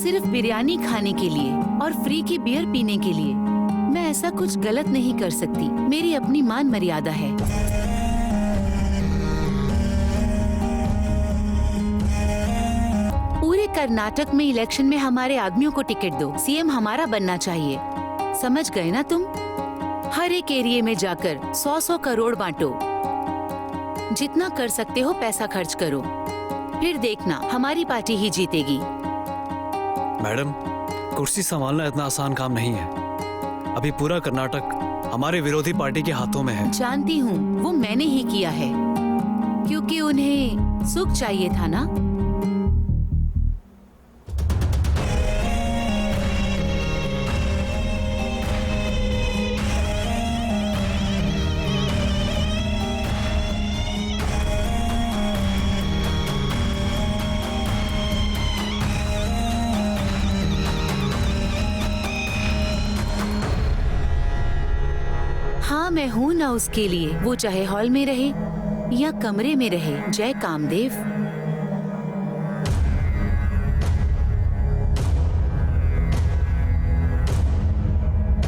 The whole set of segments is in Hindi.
सिर्फ बिरयानी खाने के लिए और फ्री की बियर पीने के लिए। मैं ऐसा कुछ गलत नहीं कर सकती, मेरी अपनी मान मर्यादा है। पूरे कर्नाटक में इलेक्शन में हमारे आदमियों को टिकट दो, सीएम हमारा बनना चाहिए, समझ गए ना तुम? हर एक एरिया में जाकर 100-100 करोड़ बांटो, जितना कर सकते हो पैसा खर्च करो, फिर देखना हमारी पार्टी ही जीतेगी। मैडम, कुर्सी संभालना इतना आसान काम नहीं है। अभी पूरा कर्नाटक हमारे विरोधी पार्टी के हाथों में है। जानती हूँ, वो मैंने ही किया है, क्योंकि उन्हें सुख चाहिए था ना। हाँ, मैं हूँ ना उसके लिए, वो चाहे हॉल में रहे या कमरे में रहे। जय Kamdev.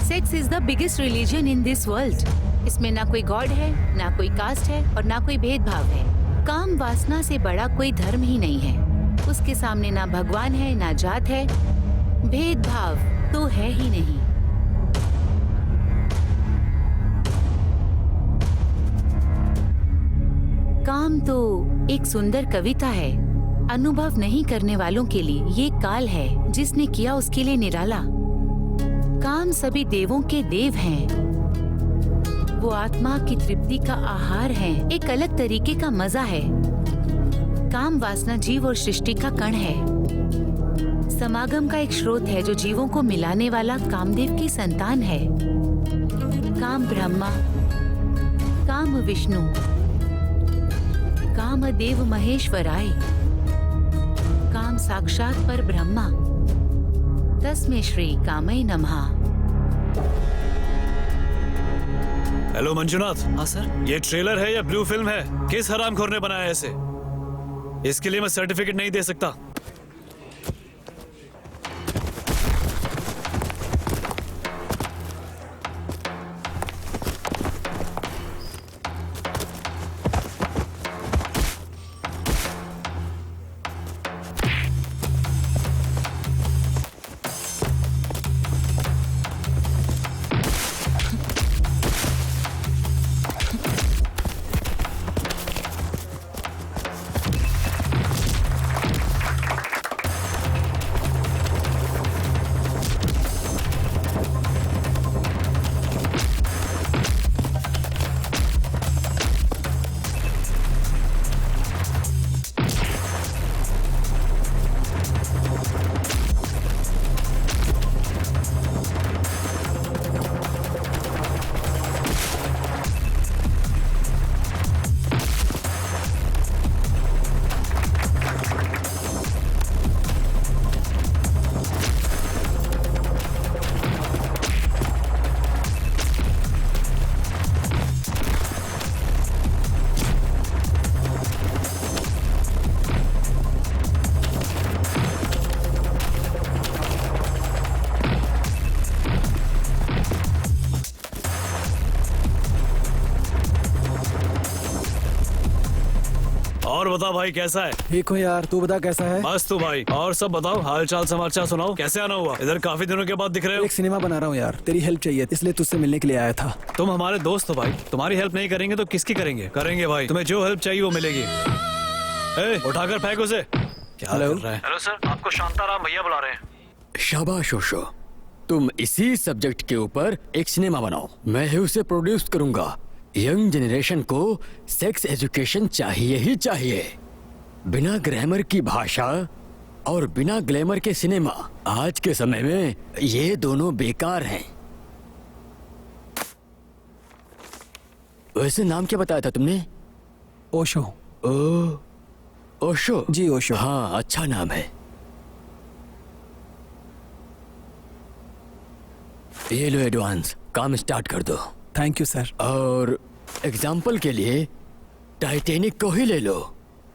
Sex is the biggest religion in this world. इसमें ना कोई गॉड है, ना कोई कास्ट है और ना कोई भेदभाव है। काम वासना से बड़ा कोई धर्म ही नहीं है। उसके सामने ना भगवान है, ना जात है, भेदभाव तो है ही नहीं। काम तो एक सुंदर कविता है। अनुभव नहीं करने वालों के लिए ये काल है, जिसने किया उसके लिए निराला। काम सभी देवों के देव हैं। वो आत्मा की तृप्ति का आहार है, एक अलग तरीके का मजा है। काम वासना जीव और सृष्टि का कण है, समागम का एक स्रोत है जो जीवों को मिलाने वाला कामदेव की संतान है। काम ब्रह्मा, काम विष्णु, कामदेव महेश्वराय, काम साक्षात पर ब्रह्मा, तस्मै श्री कामै नमः। हेलो मंजुनाथ। हाँ सर। ये ट्रेलर है या ब्लू फिल्म है? किस हरामखोर ने बनाया इसे? इसके लिए मैं सर्टिफिकेट नहीं दे सकता। और बता भाई, कैसा है? ठीक हो यार, तू बता कैसा है? बस तू भाई। और सब बताओ, हाल चाल समाचार सुनाओ। कैसे आना हुआ इधर? काफी दिनों के बाद दिख रहे हो। एक सिनेमा बना रहा हूँ यार, तेरी हेल्प चाहिए, इसलिए तुझसे मिलने के लिए आया था। तुम हमारे दोस्त हो भाई, तुम्हारी हेल्प नहीं करेंगे तो किसकी करेंगे? करेंगे भाई, तुम्हें जो हेल्प चाहिए वो मिलेगी। उठाकर फेंक उसे। क्या कर रहा है? हेलो सर, आपको शांताराम भैया बुला रहे हैं। शाबाश ओशो, तुम इसी सब्जेक्ट के ऊपर एक सिनेमा बनाओ, मैं ही उसे प्रोड्यूस करूंगा। यंग जनरेशन को सेक्स एजुकेशन चाहिए ही चाहिए। बिना ग्रामर की भाषा और बिना ग्लैमर के सिनेमा आज के समय में ये दोनों बेकार हैं। वैसे नाम क्या बताया था तुमने? ओशो। ओशो? जी ओशो। हाँ, अच्छा नाम है। ये लो एडवांस, काम स्टार्ट कर दो। Thank you sir. और एग्जाम्पल के लिए टाइटैनिक को ही ले लो।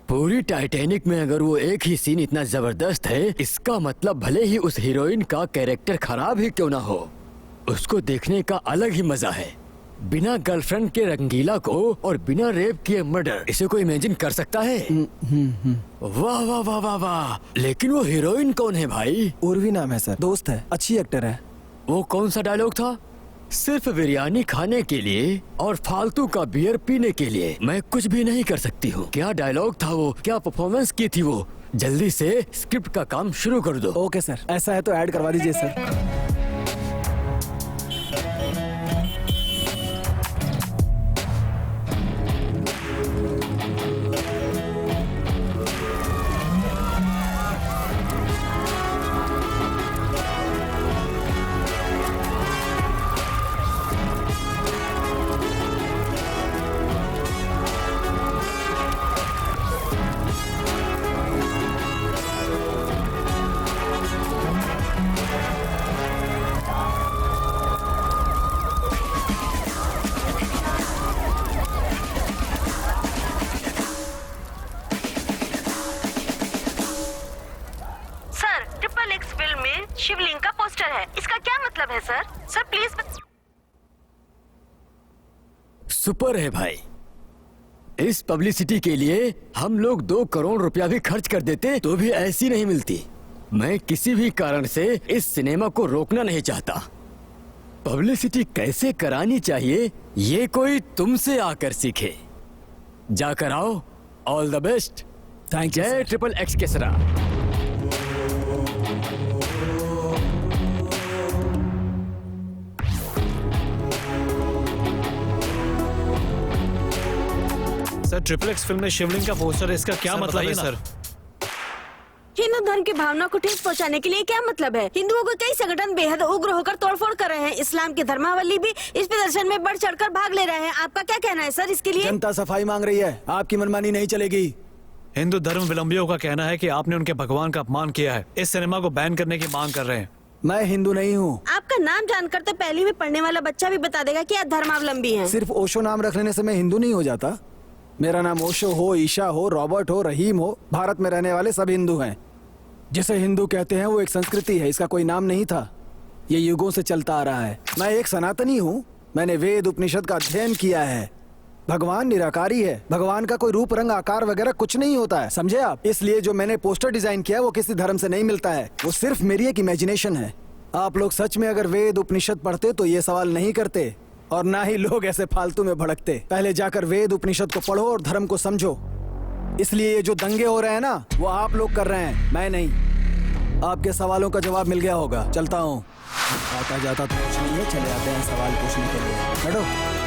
पूरी टाइटैनिक में अगर वो एक ही सीन इतना जबरदस्त है, इसका मतलब भले ही उस हीरोइन का कैरेक्टर खराब ही क्यों ना हो, उसको देखने का अलग ही मजा है। बिना गर्लफ्रेंड के रंगीला को और बिना रेप किए मर्डर, इसे कोई इमेजिन कर सकता है? वाह वाह वाह वाह वाह। लेकिन वो हीरोइन कौन है भाई? उर्वी नाम है सर, दोस्त है, अच्छी एक्टर है। वो कौन सा डायलॉग था? सिर्फ बिरयानी खाने के लिए और फालतू का बियर पीने के लिए मैं कुछ भी नहीं कर सकती हूँ। क्या डायलॉग था वो, क्या परफॉर्मेंस की थी वो। जल्दी से स्क्रिप्ट का काम शुरू कर दो। ओके सर, ऐसा है तो ऐड करवा दीजिए सर। शिवलिंग का पोस्टर है, इसका क्या मतलब है सर? Sir please. सुपर है भाई। इस पब्लिसिटी के लिए हम लोग 2 करोड़ रुपया भी खर्च कर देते तो भी ऐसी नहीं मिलती। मैं किसी भी कारण से इस सिनेमा को रोकना नहीं चाहता। पब्लिसिटी कैसे करानी चाहिए ये कोई तुमसे आकर सीखे। जाकर आओ। All the best. Thank you जय ट्रिपल एक्स केसरा। सर ट्रिपल एक्स फिल्म में शिवलिंग का पोस्टर है, इसका क्या मतलब है सर? हिंदू धर्म की भावना को ठेस पहुंचाने के लिए क्या मतलब है? हिंदुओं को कई संगठन बेहद उग्र होकर तोड़फोड़ कर रहे हैं। इस्लाम के धर्मावलंबी भी इस प्रदर्शन में बढ़ चढ़कर भाग ले रहे हैं। आपका क्या कहना है सर इसके लिए? जनता सफाई मांग रही है, आपकी मनमानी नहीं चलेगी। हिंदू धर्म विलंबियों का कहना है कि आपने उनके भगवान का अपमान किया है, इस सिनेमा को बैन करने की मांग कर रहे हैं। मैं हिंदू नहीं हूँ। आपका नाम जानकर तो पहली में पढ़ने वाला बच्चा भी बता देगा कि आप धर्मावलंबी हैं। सिर्फ ओशो नाम रख लेने से मैं हिंदू नहीं हो जाता। मेरा नाम ओशो हो, ईशा हो, रॉबर्ट हो, रहीम हो, भारत में रहने वाले सब हिंदू हैं। जिसे हिंदू कहते हैं वो एक संस्कृति है, इसका कोई नाम नहीं था। ये युगों से चलता आ रहा है। मैं एक सनातनी हूँ। मैंने वेद उपनिषद का अध्ययन किया है। भगवान निराकारी है। भगवान का कोई रूप रंग आकार वगैरह कुछ नहीं होता है, समझे आप? इसलिए जो मैंने पोस्टर डिजाइन किया वो किसी धर्म से नहीं मिलता है, वो सिर्फ मेरी एक इमेजिनेशन है। आप लोग सच में अगर वेद उपनिषद पढ़ते तो ये सवाल नहीं करते और ना ही लोग ऐसे फालतू में भड़कते। पहले जाकर वेद उपनिषद को पढ़ो और धर्म को समझो। इसलिए ये जो दंगे हो रहे हैं ना, वो आप लोग कर रहे हैं, मैं नहीं। आपके सवालों का जवाब मिल गया होगा। चलता हूँ। आता जाता तो कुछ नहीं है, चले आते हैं सवाल पूछने के लिए। बैठो।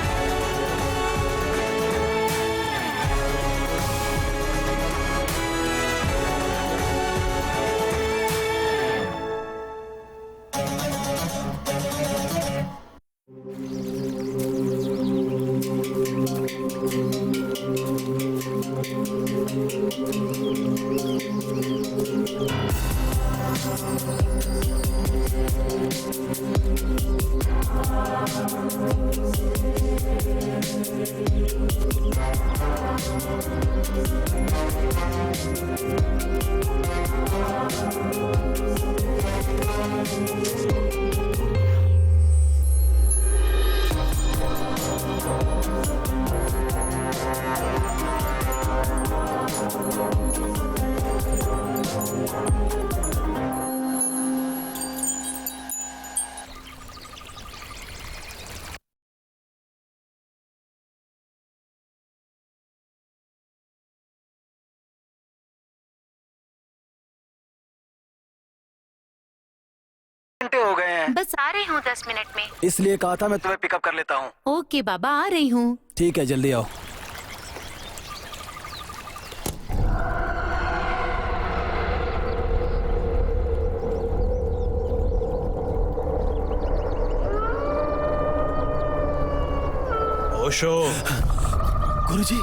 घंटे हो गए हैं। बस आ रही हूँ 10 मिनट में। इसलिए कहा था मैं तुम्हें पिकअप कर लेता हूँ। ओके बाबा, आ रही हूँ। ठीक है, जल्दी आओ। ओशो। गुरुजी।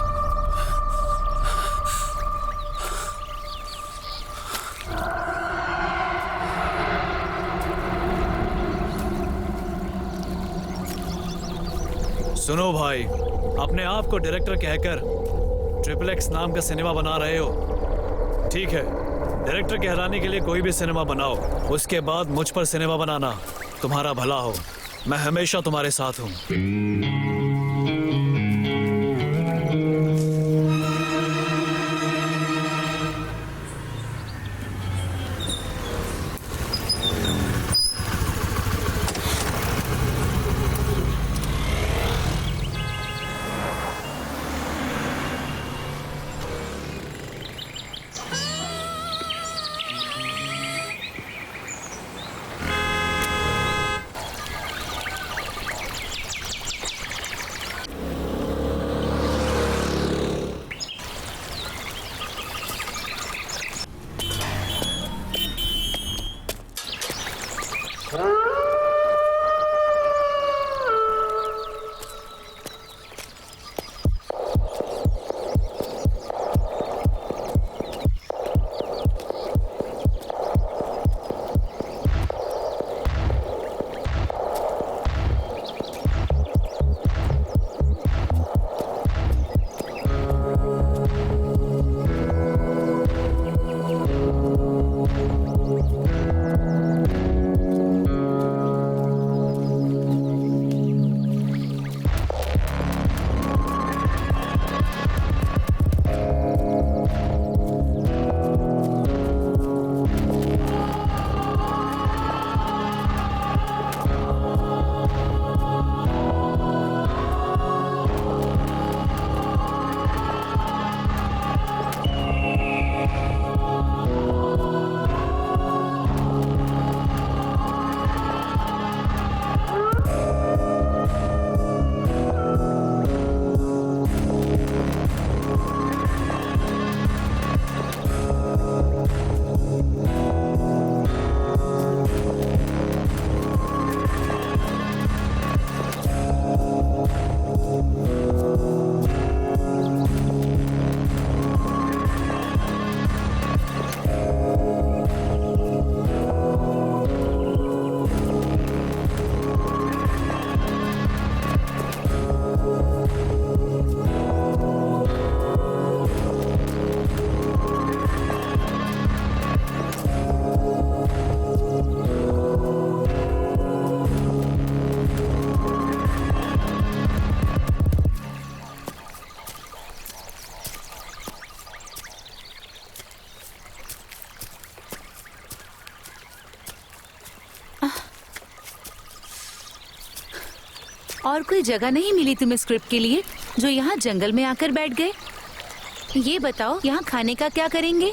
सुनो भाई, अपने आप को डायरेक्टर कहकर ट्रिपल एक्स नाम का सिनेमा बना रहे हो, ठीक है। डायरेक्टर के हराने के लिए कोई भी सिनेमा बनाओ, उसके बाद मुझ पर सिनेमा बनाना। तुम्हारा भला हो, मैं हमेशा तुम्हारे साथ हूँ। और कोई जगह नहीं मिली तुम्हें स्क्रिप्ट के लिए जो यहाँ जंगल में आकर बैठ गए? ये बताओ यहाँ खाने का क्या करेंगे?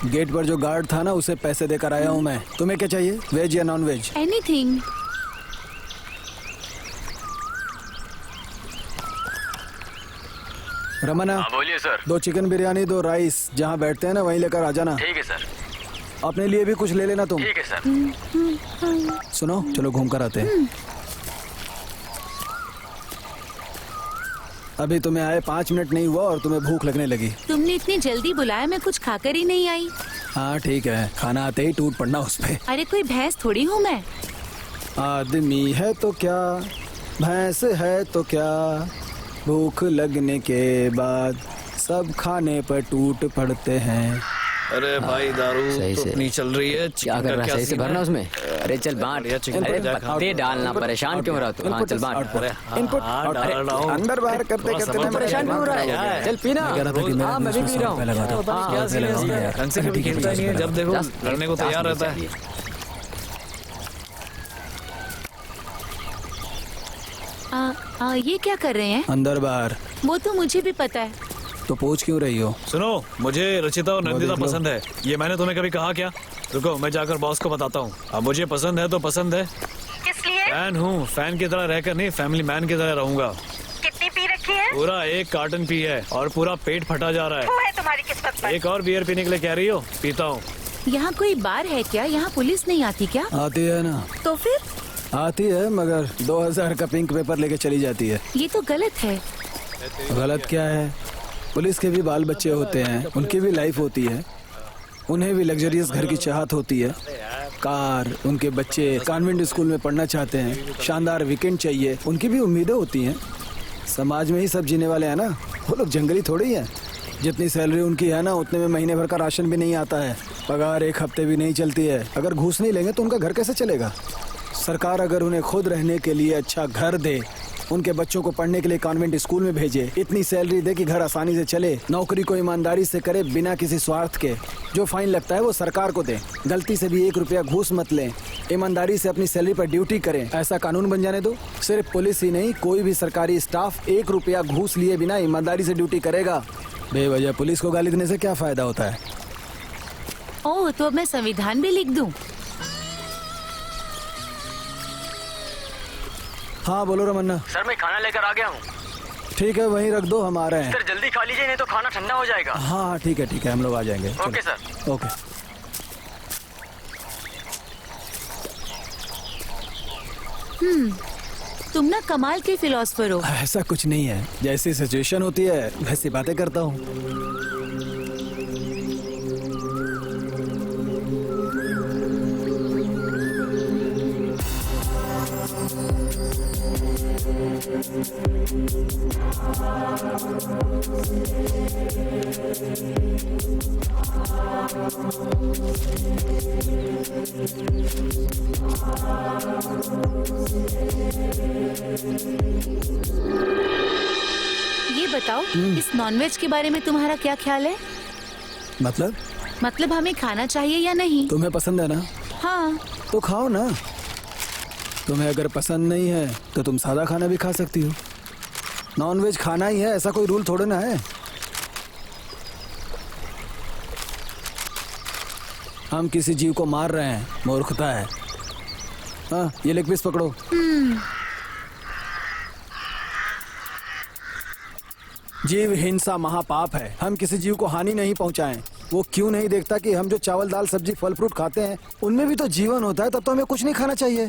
गेट पर जो गार्ड था ना, उसे पैसे देकर आया हूँ मैं। तुम्हें क्या चाहिए, वेज या नॉन वेज? एनीथिंग। रमना, बोलिए सर। 2 चिकन बिरयानी 2 राइस, जहाँ बैठते हैं ना वहीं लेकर आ जाना। ठीक है सर। अपने लिए भी कुछ ले लेना तुम। ठीक है सर। सुनो, चलो घूम कर आते हैं। अभी तुम्हें आए 5 मिनट नहीं हुआ और तुम्हें भूख लगने लगी। तुमने इतनी जल्दी बुलाया, मैं कुछ खाकर ही नहीं आई। हाँ ठीक है, खाना आते ही टूट पड़ना उस पे। अरे कोई भैंस थोड़ी हूँ मैं। आदमी है तो क्या, भैंस है तो क्या, भूख लगने के बाद सब खाने पर टूट पड़ते हैं। अरे भाई दारू सही तो से। अपनी चल रही है। क्या कर रहा है? सही से भरना उसमें। अरे चल बांट। बढ़िया चिकन अरे बढ़िया खा। पत्ते डालना, परेशान क्यों हो रहा तू? हाँ चल बांट। इनपुट हाँ, डाल रहा हूँ। अंदर बाहर करते थोड़ा करते समझ मैं परेशान क्यों हो रहा क्या है? है? चल पीना। कह रहा था कि मेरा हाँ मैं भी बिजनेस पी रहा हूँ। रुपए लगा था। पता नहीं क्या सीरियस है। ढंग से कभी खेलता ही नहीं है, जब देखो लड़ने को तैयार रहता है। ये क्या कर रहे हैं? अंदर बाहर। वो तो मुझे भी पता है। तो पूछ क्यों रही हो? सुनो, मुझे रचिता और नंदिता देख लो। पसंद है। ये मैंने तुम्हें कभी कहा क्या? रुको, मैं जाकर बॉस को बताता हूँ। अब मुझे पसंद है तो पसंद है। किस लिए? फैन हूँ, फैन की तरह रहकर नहीं, फैमिली मैन की तरह रहूंगा। कितनी पी रखी है? पूरा 1 कार्टन पी है और पूरा पेट फटा जा रहा वो है तुम्हारी किस्मत पर। है। एक और बियर पीने के लिए कह रही हो? पीता हूँ। यहाँ कोई बार है क्या? यहाँ पुलिस नहीं आती क्या? आती है ना, तो फिर आती है, मगर 2000 का पिंक पेपर लेके चली जाती है। ये तो गलत है। गलत क्या है? पुलिस के भी बाल बच्चे होते हैं, उनकी भी लाइफ होती है, उन्हें भी लग्जरियस घर की चाहत होती है, कार, उनके बच्चे कॉन्वेंट स्कूल में पढ़ना चाहते हैं, शानदार वीकेंड चाहिए, उनकी भी उम्मीदें होती हैं। समाज में ही सब जीने वाले हैं ना, वो लोग जंगली थोड़ी हैं। जितनी सैलरी उनकी है ना, उतने में महीने भर का राशन भी नहीं आता है। पगार एक हफ्ते भी नहीं चलती है। अगर घूस नहीं लेंगे तो उनका घर कैसे चलेगा? सरकार अगर उन्हें खुद रहने के लिए अच्छा घर दे, उनके बच्चों को पढ़ने के लिए कॉन्वेंट स्कूल में भेजे, इतनी सैलरी दे कि घर आसानी से चले, नौकरी को ईमानदारी से करे बिना किसी स्वार्थ के, जो फाइन लगता है वो सरकार को दे, गलती से भी 1 रुपया घूस मत लें, ईमानदारी से अपनी सैलरी पर ड्यूटी करें, ऐसा कानून बन जाने दो। सिर्फ पुलिस ही नहीं, कोई भी सरकारी स्टाफ 1 रुपया घूस लिए बिना ईमानदारी से ड्यूटी करेगा। बेवजह पुलिस को गाली देने से क्या फायदा होता है? ओह, तो अब मैं संविधान भी लिख दूं? हाँ बोलो रमन्ना। सर मैं खाना लेकर आ गया हूँ। ठीक है, वहीं रख दो, हम आ रहे हैं। सर जल्दी खा लीजिए नहीं तो खाना ठंडा हो जाएगा। हाँ हाँ ठीक है, हम लोग आ जाएंगे। ओके चलो। सर। ओके। तुम ना कमाल के फिलोसफर हो। ऐसा कुछ नहीं है, जैसी सिचुएशन होती है वैसी बातें करता हूँ। ये बताओ, इस नॉनवेज के बारे में तुम्हारा क्या ख्याल है? मतलब हमें खाना चाहिए या नहीं? तुम्हें पसंद है ना? हाँ। तो खाओ ना। तुम्हें अगर पसंद नहीं है तो तुम सादा खाना भी खा सकती हो। नॉनवेज खाना ही है, ऐसा कोई रूल थोड़े ना है। हम किसी जीव को मार रहे हैं, मूर्खता है। हाँ, ये लेग पीस पकड़ो। जीव हिंसा महापाप है। हम किसी जीव को हानि नहीं पहुंचाएं। वो क्यों नहीं देखता कि हम जो चावल दाल सब्जी फल फ्रूट खाते हैं उनमें भी तो जीवन होता है, तब तो हमें कुछ नहीं खाना चाहिए।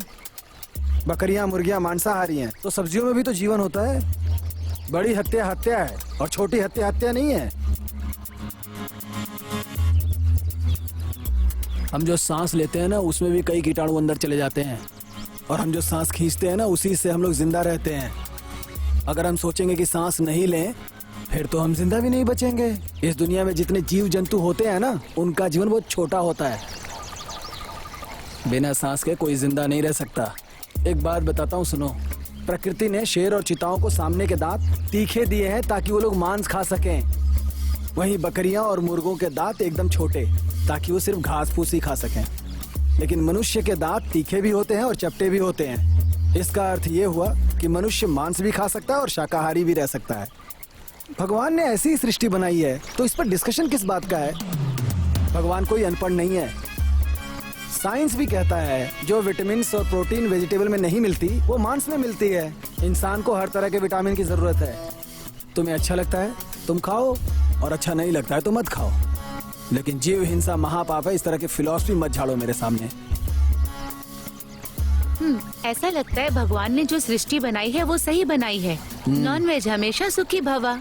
बकरियां मुर्गियां मांसाहारी हैं, तो सब्जियों में भी तो जीवन होता है। बड़ी हत्या हत्या है और छोटी हत्या हत्या नहीं है। हम जो सांस लेते हैं ना, उसमें भी कई कीटाणु अंदर चले जाते हैं, और हम जो सांस खींचते हैं ना, उसी से हम लोग जिंदा रहते हैं। अगर हम सोचेंगे कि सांस नहीं लें, फिर तो हम जिंदा भी नहीं बचेंगे। इस दुनिया में जितने जीव जंतु होते हैं ना, उनका जीवन बहुत छोटा होता है। बिना सांस के कोई जिंदा नहीं रह सकता। एक बात बताता हूँ, सुनो। प्रकृति ने शेर और चिताओं को सामने के दांत तीखे दिए हैं ताकि वो लोग मांस खा सकें। वहीं बकरियां और मुर्गों के दांत एकदम छोटे, ताकि वो सिर्फ घास फूस ही खा सकें। लेकिन मनुष्य के दांत तीखे भी होते हैं और चपटे भी होते हैं। इसका अर्थ ये हुआ कि मनुष्य मांस भी खा सकता है और शाकाहारी भी रह सकता है। भगवान ने ऐसी ही सृष्टि बनाई है, तो इस पर डिस्कशन किस बात का है? भगवान कोई अनपढ़ नहीं है। साइंस भी कहता है जो विटामिन और प्रोटीन वेजिटेबल में नहीं मिलती, वो मांस में मिलती है। इंसान को हर तरह के विटामिन की जरूरत है। तुम्हें अच्छा लगता है तुम खाओ, और अच्छा नहीं लगता है तो मत खाओ। लेकिन जीव हिंसा महापाप है। इस तरह की फिलॉसफी मत झाड़ो मेरे सामने। ऐसा लगता है भगवान ने जो सृष्टि बनाई है वो सही बनाई है। नॉनवेज हमेशा सुखी भवा।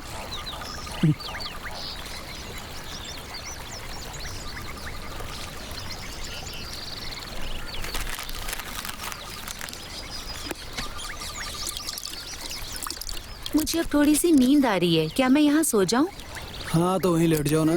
मुझे अब थोड़ी सी नींद आ रही है, क्या मैं यहाँ सो जाऊँ? हाँ तो वहीं लेट जाओ ना।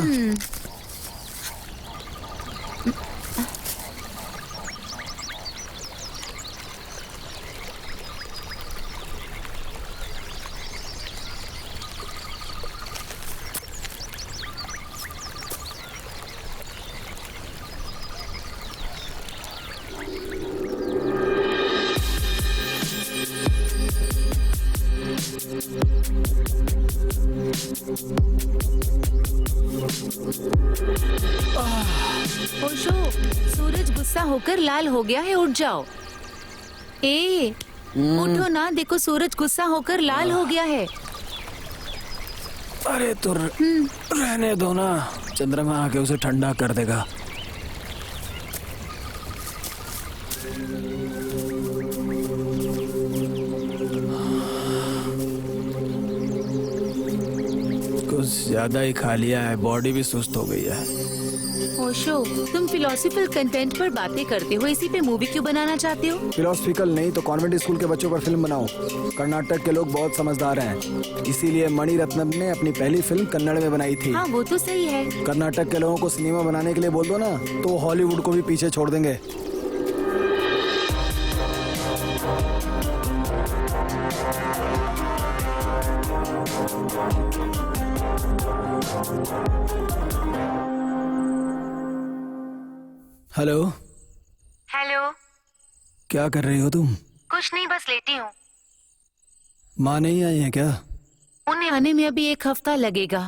ओशो, सूरज गुस्सा होकर लाल हो गया है, उठ जाओ। उठो ना, देखो सूरज गुस्सा होकर लाल हो गया है। अरे तो रहने दो ना, चंद्रमा आके उसे ठंडा कर देगा। कुछ ज्यादा ही खा लिया है, बॉडी भी सुस्त हो गई है। ओशो, तुम फिलोसफिकल कंटेंट पर बातें करते हो, इसी पे मूवी क्यों बनाना चाहते हो? फिलोसफिकल नहीं तो कॉन्वेंट स्कूल के बच्चों पर फिल्म बनाओ। कर्नाटक के लोग बहुत समझदार हैं, इसीलिए मणि रत्नम ने अपनी पहली फिल्म कन्नड़ में बनाई थी। हाँ वो तो सही है। कर्नाटक के लोगों को सिनेमा बनाने के लिए बोल दो ना, तो वो हॉलीवुड को भी पीछे छोड़ देंगे। हेलो। हेलो। क्या कर रही हो तुम? कुछ नहीं, बस लेटी हूँ। माँ नहीं आई है क्या? उन्हें आने में अभी 1 हफ्ता लगेगा।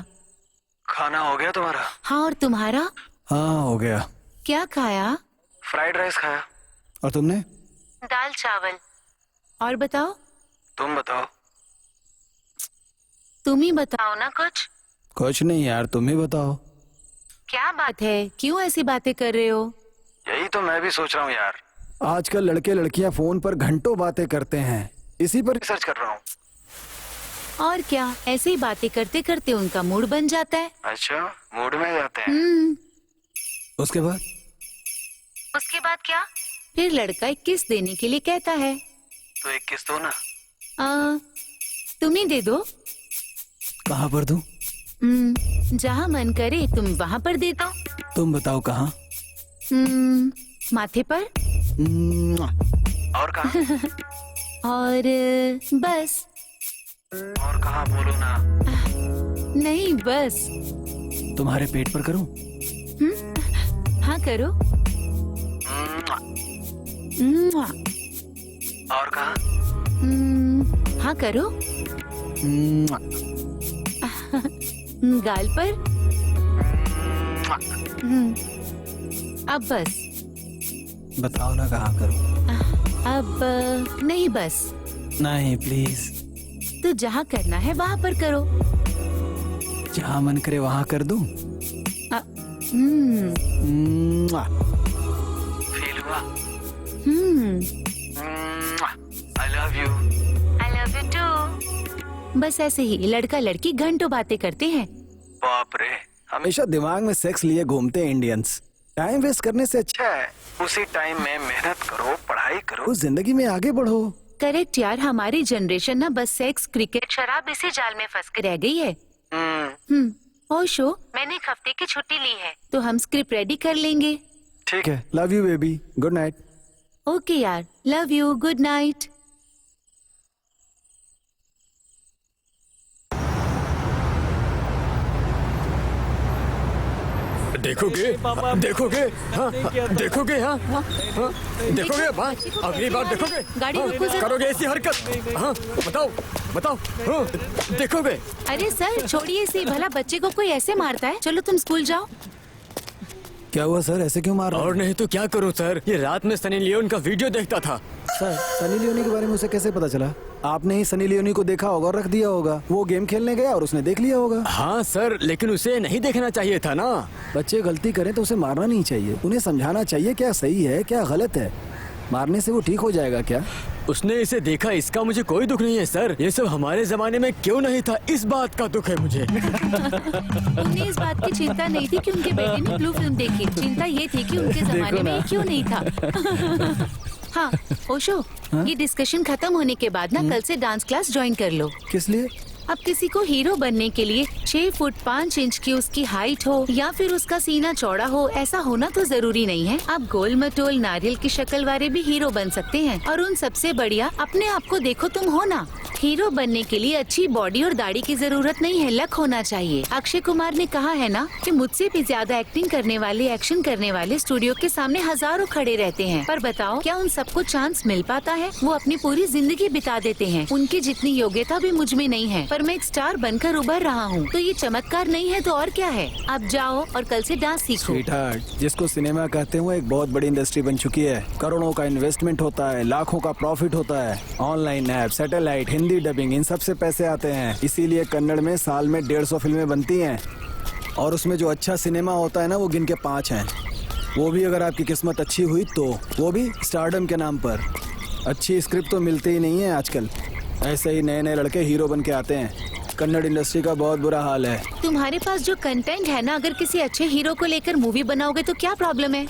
खाना हो गया तुम्हारा? हाँ, और तुम्हारा? हाँ हो गया। क्या खाया? फ्राइड राइस खाया। और तुमने? दाल चावल। और बताओ? तुम बताओ। तुम ही बताओ ना कुछ। कुछ नहीं यार, तुम ही बताओ। क्या बात है, क्यों ऐसी बातें कर रहे हो? यही तो मैं भी सोच रहा हूँ यार। आजकल लड़के लड़कियां फोन पर घंटों बातें करते हैं, इसी पर रिसर्च कर रहा हूँ। और क्या, ऐसे ही बातें करते करते उनका मूड बन जाता है। अच्छा, मूड में जाते हैं। उसके बाद? उसके बाद क्या? फिर लड़का 21 देने के लिए कहता है। तो 21 दो ना। तुम ही दे दो। कहाँ पर दूं? जहाँ मन करे तुम वहाँ पर दे दो। तुम बताओ कहाँ? माथे पर। और कहाँ? और बस। और कहाँ बोलो ना। नहीं बस। तुम्हारे पेट पर करूं? हाँ करो। और कहाँ? हाँ करो। गाल पर। अब बस। बताओ ना कहाँ करूं? अब नहीं बस। नहीं प्लीज। तो जहाँ करना है वहाँ पर करो। जहाँ मन करे वहाँ कर दूं? फील हुआ? I love you. I love you too. बस ऐसे ही लड़का लड़की घंटों बातें करते हैं। बाप रे, हमेशा दिमाग में सेक्स लिए घूमते हैं इंडियंस। टाइम वेस्ट करने से अच्छा है उसी टाइम में मेहनत करो, पढ़ाई करो, जिंदगी में आगे बढ़ो। करेक्ट यार, हमारी जनरेशन ना बस सेक्स, क्रिकेट, शराब इसी जाल में फंस के रह गई है। ओशो, मैंने 1 हफ्ते की छुट्टी ली है, तो हम स्क्रिप्ट रेडी कर लेंगे। ठीक है, love you baby, good night. Okay यार, लव यू, गुड नाइट। देखोगे? देखोगे? हाँ, देखोगे? हाँ, देखोगे? अगली बार देखोगे? गाड़ी रुको जरा। करोगे ऐसी हरकत? हाँ, बताओ, बताओ। हाँ, देखोगे? अरे सर छोड़िए इसे, भला बच्चे को कोई ऐसे मारता है? चलो तुम स्कूल जाओ। क्या हुआ सर, ऐसे क्यों मार रहे और नहीं तो क्या करूं सर, ये रात में सनी लियोन का वीडियो देखता था। सर, सनी लियोनी के बारे में उसे कैसे पता चला? आपने ही सनी लियोनी को देखा होगा और रख दिया होगा। वो गेम खेलने गया और उसने देख लिया होगा। हाँ सर, लेकिन उसे नहीं देखना चाहिए था ना। बच्चे गलती करें तो उसे मारना नहीं चाहिए, उन्हें समझाना चाहिए क्या सही है क्या गलत है। मारने से वो ठीक हो जाएगा क्या? उसने इसे देखा, इसका मुझे कोई दुख नहीं है सर। ये सब हमारे जमाने में क्यों नहीं था, इस बात का दुख है मुझे। उन्हें इस बात की चिंता नहीं थी कि उनके बेटे ने ब्लू फिल्म देखी, चिंता ये थी कि उनके जमाने में ये क्यों नहीं था। हाँ ओशो, ये डिस्कशन खत्म होने के बाद ना कल से डांस क्लास ज्वाइन कर लो। किस लिए? अब किसी को हीरो बनने के लिए 6 फुट 5 इंच की उसकी हाइट हो या फिर उसका सीना चौड़ा हो, ऐसा होना तो जरूरी नहीं है। आप गोल मटोल नारियल की शक्ल वाले भी हीरो बन सकते हैं। और उन सबसे बढ़िया अपने आप को देखो तुम हो ना। हीरो बनने के लिए अच्छी बॉडी और दाढ़ी की जरूरत नहीं है, लक होना चाहिए। अक्षय कुमार ने कहा है ना कि मुझसे भी ज्यादा एक्टिंग करने वाले, एक्शन करने वाले स्टूडियो के सामने हजारों खड़े रहते हैं, पर बताओ क्या उन सबको चांस मिल पाता है? वो अपनी पूरी जिंदगी बिता देते हैं। उनकी जितनी योग्यता भी मुझ में नहीं है, पर मैं एक स्टार बनकर उभर रहा हूँ, तो ये चमत्कार नहीं है तो और क्या है? अब जाओ और कल से डांस सीखो। स्वीटहार्ट, जिसको सिनेमा कहते हैं वो एक बहुत बड़ी इंडस्ट्री बन चुकी है। करोड़ों का इन्वेस्टमेंट होता है, लाखों का प्रॉफिट होता है। Online app, satellite, Hindi dubbing, इन सब से पैसे आते हैं। इसीलिए कन्नड़ में साल में 150 फिल्में बनती हैं और उसमें जो अच्छा सिनेमा होता है ना वो गिन के 5 हैं। वो भी अगर आपकी किस्मत अच्छी हुई तो, वो भी स्टारडम के नाम पर। अच्छी स्क्रिप्ट तो मिलती ही नहीं है आजकल, ऐसे ही नए नए लड़के हीरो बन के आते हैं। कन्नड़ इंडस्ट्री का बहुत बुरा हाल है। तुम्हारे पास जो कंटेंट है ना, अगर किसी अच्छे हीरो को लेकर मूवी बनाओगे तो क्या प्रॉब्लम है?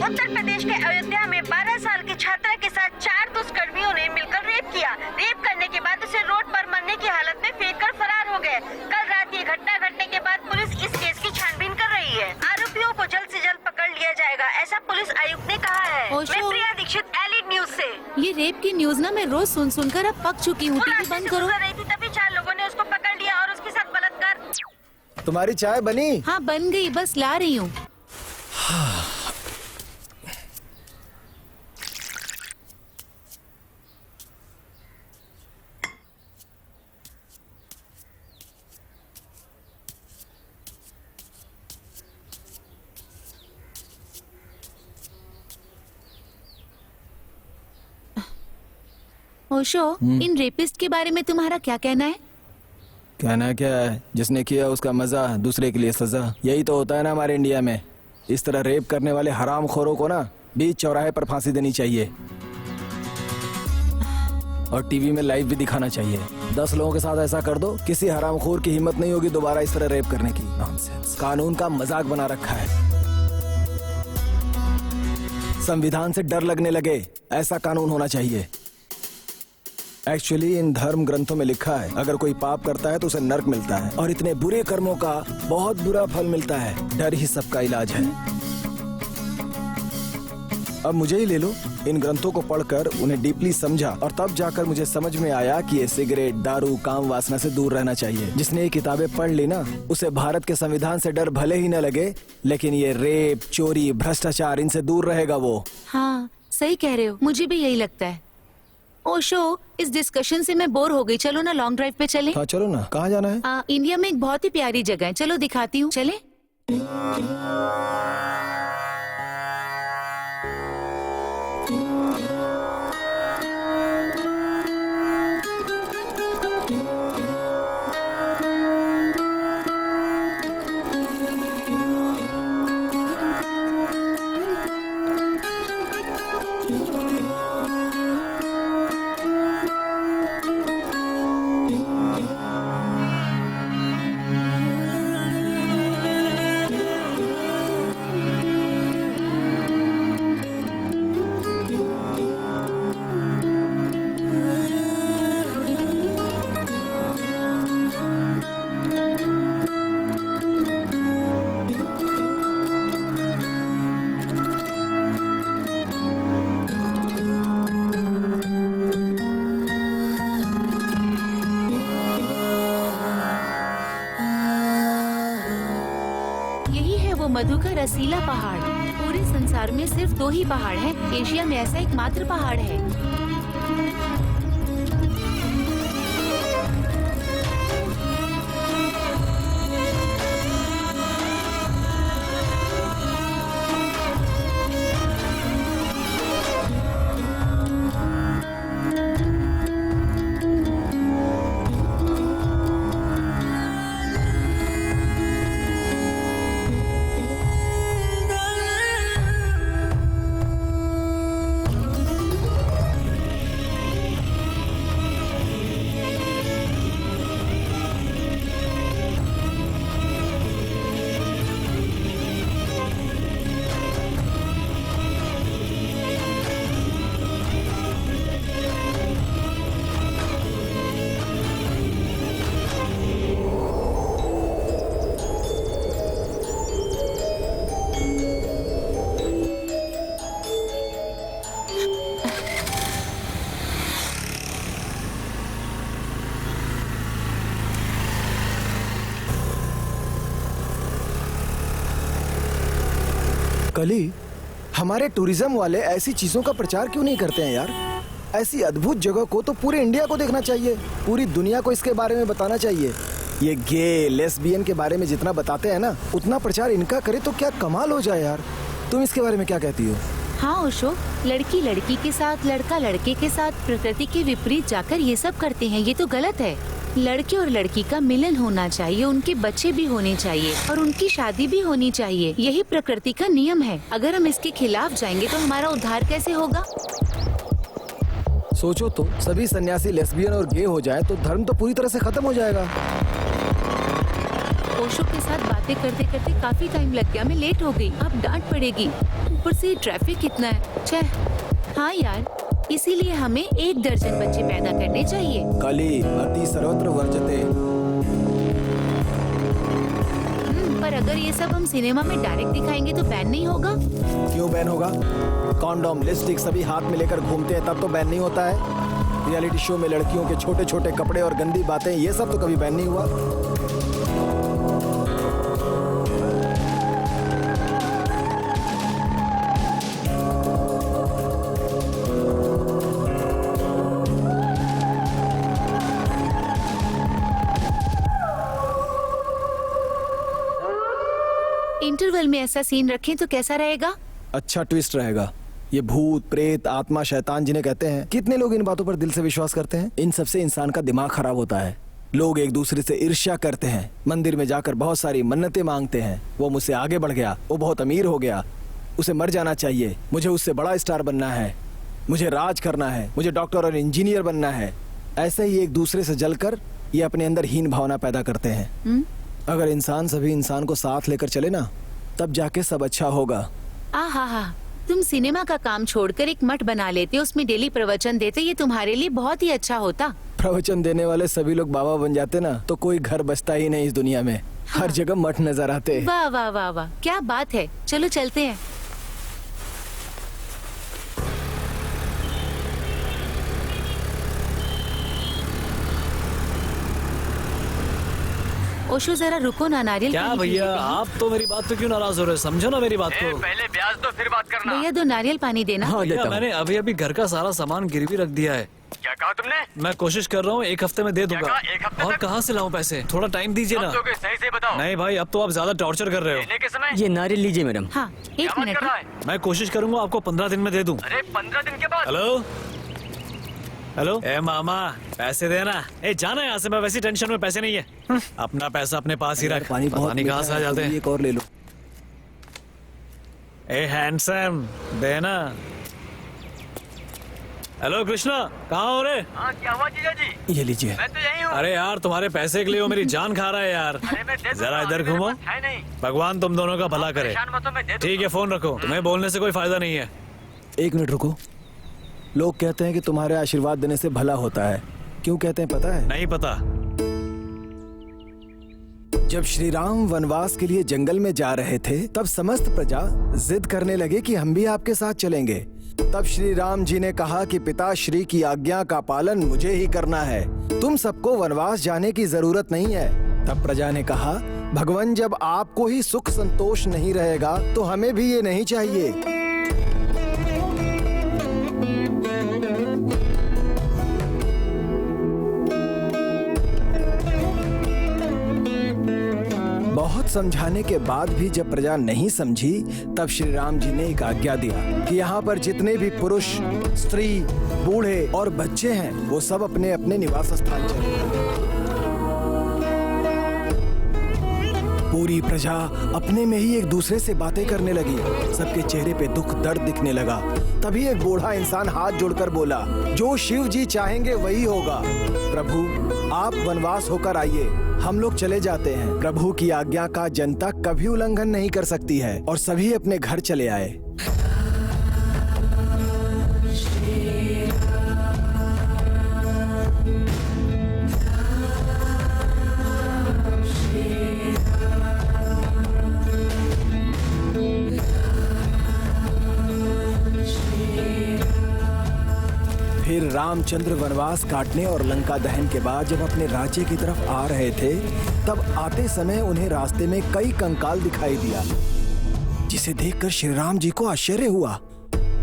उत्तर प्रदेश के अयोध्या में 12 साल की छात्रा के साथ 4 दुष्कर्मियों ने मिलकर रेप किया। रेप करने के बाद उसे रोड पर मरने की हालत में फेंककर फरार हो गए। कल रात ये घटना घटने के बाद पुलिस इस केस की छानबीन कर रही है। आरोपियों को जल्द से जल्द पकड़ लिया जाएगा, ऐसा पुलिस आयुक्त ने कहा है। ओशो। मैं प्रिया दीक्षित, एलिट न्यूज से। ये रेप की न्यूज ना मैं रोज सुन सुनकर अब पक चुकी हूँ। वो टीवी रास्ते बंद से करो। गुजर रही थी, तभी 4 लोगों ने उसको पकड़ लिया और उसके साथ बलात्कार। तुम्हारी चाय बनी? हाँ बन गई, बस ला रही हूँ। ओशो, इन रेपिस्ट के बारे में तुम्हारा क्या कहना है? कहना क्या है, जिसने किया उसका मजा, दूसरे के लिए सजा। यही तो होता है ना हमारे इंडिया में। इस तरह रेप करने वाले हरामखोरों को ना बीच चौराहे पर फांसी देनी चाहिए और टीवी में लाइव भी दिखाना चाहिए। 10 लोगों के साथ ऐसा कर दो, किसी हरामखोर की हिम्मत नहीं होगी दोबारा इस तरह रेप करने की। नॉनसेंस। कानून का मजाक बना रखा है। संविधान से डर लगने लगे, ऐसा कानून होना चाहिए। एक्चुअली इन धर्म ग्रंथों में लिखा है, अगर कोई पाप करता है तो उसे नर्क मिलता है और इतने बुरे कर्मों का बहुत बुरा फल मिलता है। डर ही सबका इलाज है। अब मुझे ही ले लो। इन ग्रंथों को पढ़कर उन्हें डीपली समझा और तब जाकर मुझे समझ में आया कि ये सिगरेट, दारू, काम वासना से दूर रहना चाहिए। जिसने ये किताबें पढ़ ली ना, उसे भारत के संविधान से डर भले ही न लगे, लेकिन ये रेप, चोरी, भ्रष्टाचार, इनसे दूर रहेगा वो। हाँ सही कह रहे हो, मुझे भी यही लगता है। ओशो, इस डिस्कशन से मैं बोर हो गई। चलो ना लॉन्ग ड्राइव पे चलें। हाँ चलो ना। कहाँ जाना है? इंडिया में एक बहुत ही प्यारी जगह है, चलो दिखाती हूँ। चले? मधु का रसीला पहाड़। पूरे संसार में सिर्फ 2 ही पहाड़ हैं। एशिया में ऐसा एकमात्र पहाड़ है। कली, हमारे टूरिज्म वाले ऐसी चीजों का प्रचार क्यों नहीं करते हैं यार? ऐसी अद्भुत जगह को तो पूरे इंडिया को देखना चाहिए, पूरी दुनिया को इसके बारे में बताना चाहिए। ये गे, लेस्बियन के बारे में जितना बताते हैं ना, उतना प्रचार इनका करे तो क्या कमाल हो जाए यार। तुम इसके बारे में क्या कहती हो? हाँ ओशो, लड़की लड़की के साथ, लड़का लड़के के साथ प्रकृति के विपरीत जाकर ये सब करते हैं, ये तो गलत है। लड़के और लड़की का मिलन होना चाहिए, उनके बच्चे भी होने चाहिए और उनकी शादी भी होनी चाहिए। यही प्रकृति का नियम है। अगर हम इसके खिलाफ जाएंगे तो हमारा उद्धार कैसे होगा? सोचो तो, सभी सन्यासी लेस्बियन और गे हो जाए तो धर्म तो पूरी तरह से खत्म हो जाएगा। ओशो के साथ बातें करते करते काफी टाइम लग गया, मैं लेट हो गई। अब डांट पड़ेगी, ऊपर से ट्रैफिक कितना है। छह, हाँ यार, इसीलिए हमें 1 दर्जन बच्चे पैदा करने चाहिए। कली अति सर्वत्र वर्जते। पर अगर ये सब हम सिनेमा में डायरेक्ट दिखाएंगे तो बैन नहीं होगा? क्यों बैन होगा? कॉन्डोम, लिपस्टिक सभी हाथ में लेकर घूमते हैं तब तो बैन नहीं होता है। रियलिटी शो में लड़कियों के छोटे छोटे कपड़े और गंदी बातें, ये सब तो कभी बैन नहीं हुआ। इंटरवल में ऐसा सीन रखें तो कैसा रहेगा? अच्छा ट्विस्ट रहेगा। ये भूत, प्रेत, आत्मा, शैतान जिन्हें कहते हैं, कितने लोग इन बातों पर दिल से विश्वास करते हैं? इन सब से इंसान का दिमाग खराब होता है। लोग एक दूसरे से ईर्ष्या करते हैं, मंदिर में जाकर बहुत सारी मन्नतें मांगते हैं। वो मुझसे आगे बढ़ गया, वो बहुत अमीर हो गया, उसे मर जाना चाहिए, मुझे उससे बड़ा स्टार बनना है, मुझे राज करना है, मुझे डॉक्टर और इंजीनियर बनना है। ऐसे ही एक दूसरे से जलकर ये अपने अंदर हीन भावना पैदा करते हैं। अगर इंसान सभी इंसान को साथ लेकर चले ना, तब जाके सब अच्छा होगा। आहा, तुम सिनेमा का काम छोड़कर एक मठ बना लेते, उसमें डेली प्रवचन देते, ये तुम्हारे लिए बहुत ही अच्छा होता। प्रवचन देने वाले सभी लोग बाबा बन जाते ना तो कोई घर बचता ही नहीं इस दुनिया में। हर जगह मठ नजर आते। वाह वाह वाह वाह, क्या बात है। चलो चलते हैं। ओशो जरा रुको ना, नारियल क्या पानी भैया, पीने आप तो मेरी बात पे क्यों नाराज हो रहे हो? समझो ना मेरी बात को। पहले ब्याज दो फिर बात करना। भैया 2 नारियल पानी देना। हाँ भैया देता हूँ। मैंने अभी अभी घर का सारा सामान गिरवी रख दिया है। क्या कहा तुमने? मैं कोशिश कर रहा हूँ 1 हफ्ते में दे दूंगा। कहा? 1 हफ्ते और तक? कहाँ से लाऊं पैसे? थोड़ा टाइम दीजिए ना। अब दोगे, सही से बताओ। नहीं भाई, अब तो आप ज्यादा टॉर्चर कर रहे हो। लेने के समय ये नारियल लीजिए मैडम। हाँ, क्या 1 बात मिनट। कर रहा है? मैं कोशिश करूंगा आपको 15 दिन में दे दूं। अरे 15 दिन के बाद? हेलो हेलो, ए मामा, पैसे देना। ए जाना यहाँ से, मैं वैसी टेंशन में पैसे नहीं है। अपना पैसा अपने पास ही रख, पानी पता बहुत नहीं कहाँ से आ जाते हैं। एक और ले लो। ए हैंडसम, देना। हेलो कृष्णा, कहाँ हो रे? हाँ, क्या हुआ जीजा जी? ये लीजिए। मैं तो यही हूँ। अरे यार, तुम्हारे पैसे के लिए वो मेरी जान खा रहा है यार। अरे मैं दे दूंगा, जरा इधर मेरे घूमो। पास है नहीं। भगवान तुम दोनों का भला करे। परेशान मत हो, मैं दे ठीक है, फोन रखो, तुम्हें बोलने से कोई फायदा नहीं है। 1 मिनट रुको। लोग कहते हैं कि तुम्हारे आशीर्वाद देने से भला होता है। क्यों कहते हैं पता है? नहीं पता। जब श्री राम वनवास के लिए जंगल में जा रहे थे तब समस्त प्रजा जिद करने लगे कि हम भी आपके साथ चलेंगे। तब श्री राम जी ने कहा कि पिताश्री की आज्ञा का पालन मुझे ही करना है, तुम सबको वनवास जाने की जरूरत नहीं है। तब प्रजा ने कहा, भगवान जब आपको ही सुख संतोष नहीं रहेगा तो हमें भी ये नहीं चाहिए। बहुत समझाने के बाद भी जब प्रजा नहीं समझी तब श्री राम जी ने एक आज्ञा दिया कि यहाँ पर जितने भी पुरुष, स्त्री, बूढ़े और बच्चे हैं वो सब अपने अपने निवास स्थान चले। पूरी प्रजा अपने में ही एक दूसरे से बातें करने लगी। सबके चेहरे पे दुख दर्द दिखने लगा। तभी एक बूढ़ा इंसान हाथ जोड़कर बोला, जो शिव जी चाहेंगे वही होगा। प्रभु आप वनवास होकर आइए, हम लोग चले जाते हैं। प्रभु की आज्ञा का जनता कभी उल्लंघन नहीं कर सकती है। और सभी अपने घर चले आए। फिर रामचंद्र वनवास काटने और लंका दहन के बाद जब अपने राज्य की तरफ आ रहे थे तब आते समय उन्हें रास्ते में कई कंकाल दिखाई दिया, जिसे देखकर श्री राम जी को आश्चर्य हुआ।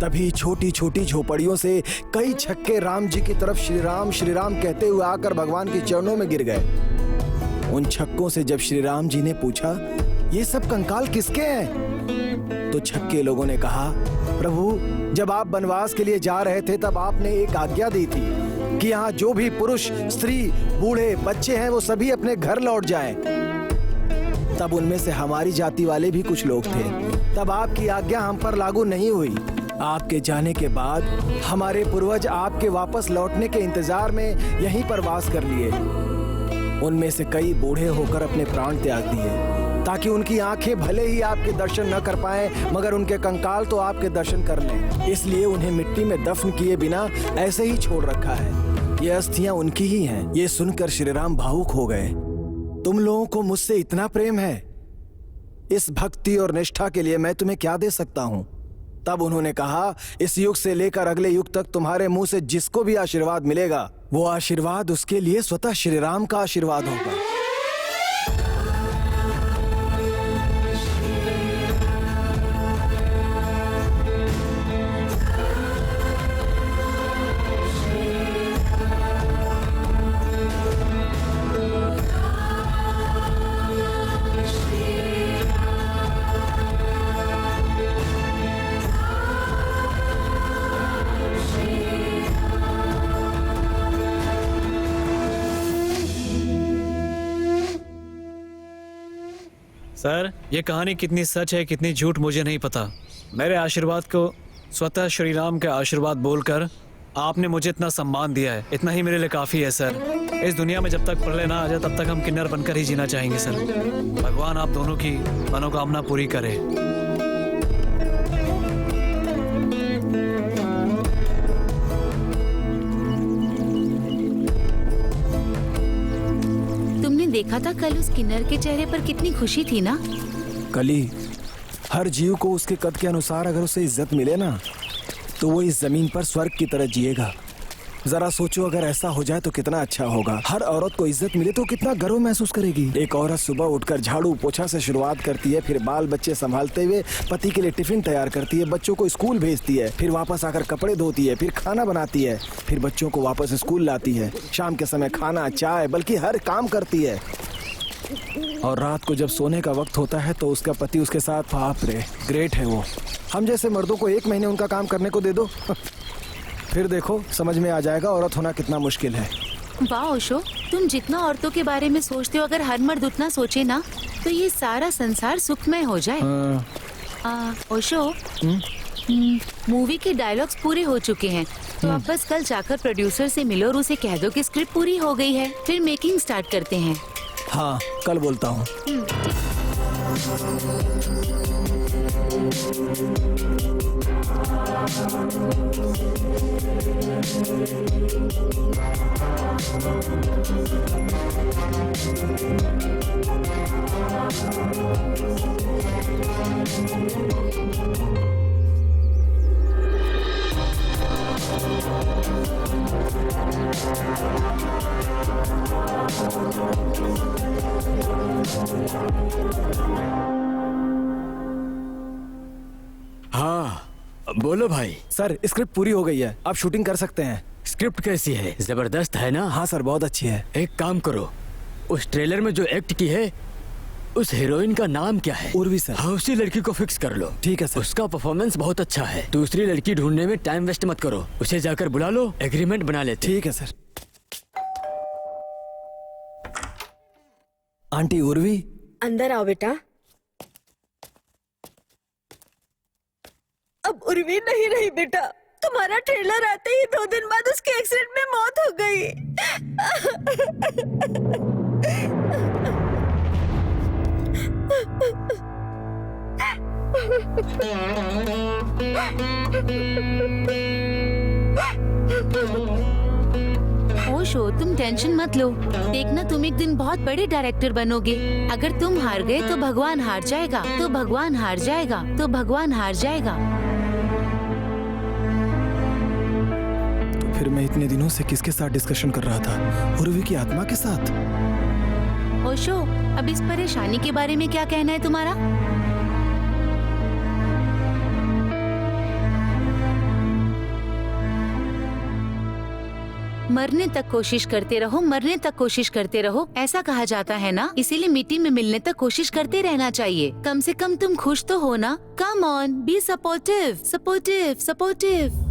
तभी छोटी छोटी झोपड़ियों से कई छक्के राम जी की तरफ श्री राम कहते हुए आकर भगवान के चरणों में गिर गए। उन छक्कों से जब श्री राम जी ने पूछा, ये सब कंकाल किसके हैं? तो छक्के लोगों ने कहा, प्रभु जब आप वनवास के लिए जा रहे थे तब आपने एक आज्ञा दी थी कि यहाँ जो भी पुरुष, स्त्री, बूढ़े, बच्चे हैं वो सभी अपने घर लौट जाएं। तब उनमें से हमारी जाति वाले भी कुछ लोग थे। तब आपकी आज्ञा हम पर लागू नहीं हुई। आपके जाने के बाद हमारे पूर्वज आपके वापस लौटने के इंतजार में यहीं पर वास कर लिए। उनमें से कई बूढ़े होकर अपने प्राण त्याग दिए ताकि उनकी आंखें भले ही आपके दर्शन न कर पाएं, मगर उनके कंकाल तो आपके दर्शन कर लें। इसलिए उन्हें मिट्टी में दफन किए बिना ऐसे ही छोड़ रखा है। ये अस्थियां उनकी ही हैं। ये सुनकर श्री राम भावुक हो गए। तुम लोगों को मुझसे इतना प्रेम है, इस भक्ति और निष्ठा के लिए मैं तुम्हें क्या दे सकता हूँ? तब उन्होंने कहा, इस युग से लेकर अगले युग तक तुम्हारे मुंह से जिसको भी आशीर्वाद मिलेगा, वो आशीर्वाद उसके लिए स्वतः श्री राम का आशीर्वाद होगा। सर, ये कहानी कितनी सच है कितनी झूठ मुझे नहीं पता। मेरे आशीर्वाद को स्वतः श्री राम के आशीर्वाद बोलकर आपने मुझे इतना सम्मान दिया है, इतना ही मेरे लिए काफी है सर। इस दुनिया में जब तक प्रलय ना आ जाए तब तक हम किन्नर बनकर ही जीना चाहेंगे सर। भगवान आप दोनों की मनोकामना पूरी करे। तुमने देखा था कल उस किन्नर के चेहरे पर कितनी खुशी थी ना? कली, हर जीव को उसके कद के अनुसार अगर उसे इज्जत मिले ना, तो वो इस जमीन पर स्वर्ग की तरह जिएगा। जरा सोचो, अगर ऐसा हो जाए तो कितना अच्छा होगा। हर औरत को इज्जत मिले तो कितना गर्व महसूस करेगी। एक औरत सुबह उठकर झाड़ू पोछा से शुरुआत करती है, फिर बाल बच्चे संभालते हुए पति के लिए टिफिन तैयार करती है, बच्चों को स्कूल भेजती है, फिर वापस आकर कपड़े धोती है, फिर खाना बनाती है, फिर बच्चों को वापस स्कूल लाती है, शाम के समय खाना, चाय, बल्कि हर काम करती है। और रात को जब सोने का वक्त होता है तो उसका पति उसके साथ, बाप रे, ग्रेट है वो। हम जैसे मर्दों को 1 महीने उनका काम करने को दे दो फिर देखो समझ में आ जाएगा औरत होना कितना मुश्किल है। वाह ओशो, तुम जितना औरतों के बारे में सोचते हो, अगर हर मर्द उतना सोचे ना तो ये सारा संसार सुखमय हो जाए। ओशो, मूवी के डायलॉग्स पूरे हो चुके हैं, तो आप बस कल जाकर प्रोड्यूसर से मिलो और उसे कह दो कि स्क्रिप्ट पूरी हो गई है, फिर मेकिंग स्टार्ट करते हैं। हाँ, कल बोलता हूँ। हाँ, बोलो भाई। सर, स्क्रिप्ट पूरी हो गई है, आप शूटिंग कर सकते हैं। स्क्रिप्ट कैसी है? जबरदस्त है ना? हाँ सर, बहुत अच्छी है। एक काम करो, उस ट्रेलर में जो एक्ट की है उस हीरोइन का नाम क्या है? उर्वी सर। हाँ, उसी लड़की को फिक्स कर लो। ठीक है सर। उसका परफॉर्मेंस बहुत अच्छा है। दूसरी लड़की ढूंढने में टाइम वेस्ट मत करो, उसे जाकर बुला लो, एग्रीमेंट बना लेते। ठीक है सर। आंटी उर्वी, अंदर आओ बेटा। अब उर्वी नहीं रही बेटा, तुम्हारा ट्रेलर आते ही 2 दिन बाद उसके एक्सीडेंट में मौत हो गई। ओशो, तुम टेंशन मत लो, देखना तुम एक दिन बहुत बड़े डायरेक्टर बनोगे। अगर तुम हार गए तो भगवान हार जाएगा, तो भगवान हार जाएगा, तो भगवान हार जाएगा। तो फिर मैं इतने दिनों से किसके साथ डिस्कशन कर रहा था? उर्वी की आत्मा के साथ। ओशो, अब इस परेशानी के बारे में क्या कहना है तुम्हारा? मरने तक कोशिश करते रहो, मरने तक कोशिश करते रहो, ऐसा कहा जाता है ना, इसीलिए मिट्टी में मिलने तक कोशिश करते रहना चाहिए। कम से कम तुम खुश तो हो ना। Come on, be supportive, supportive, supportive.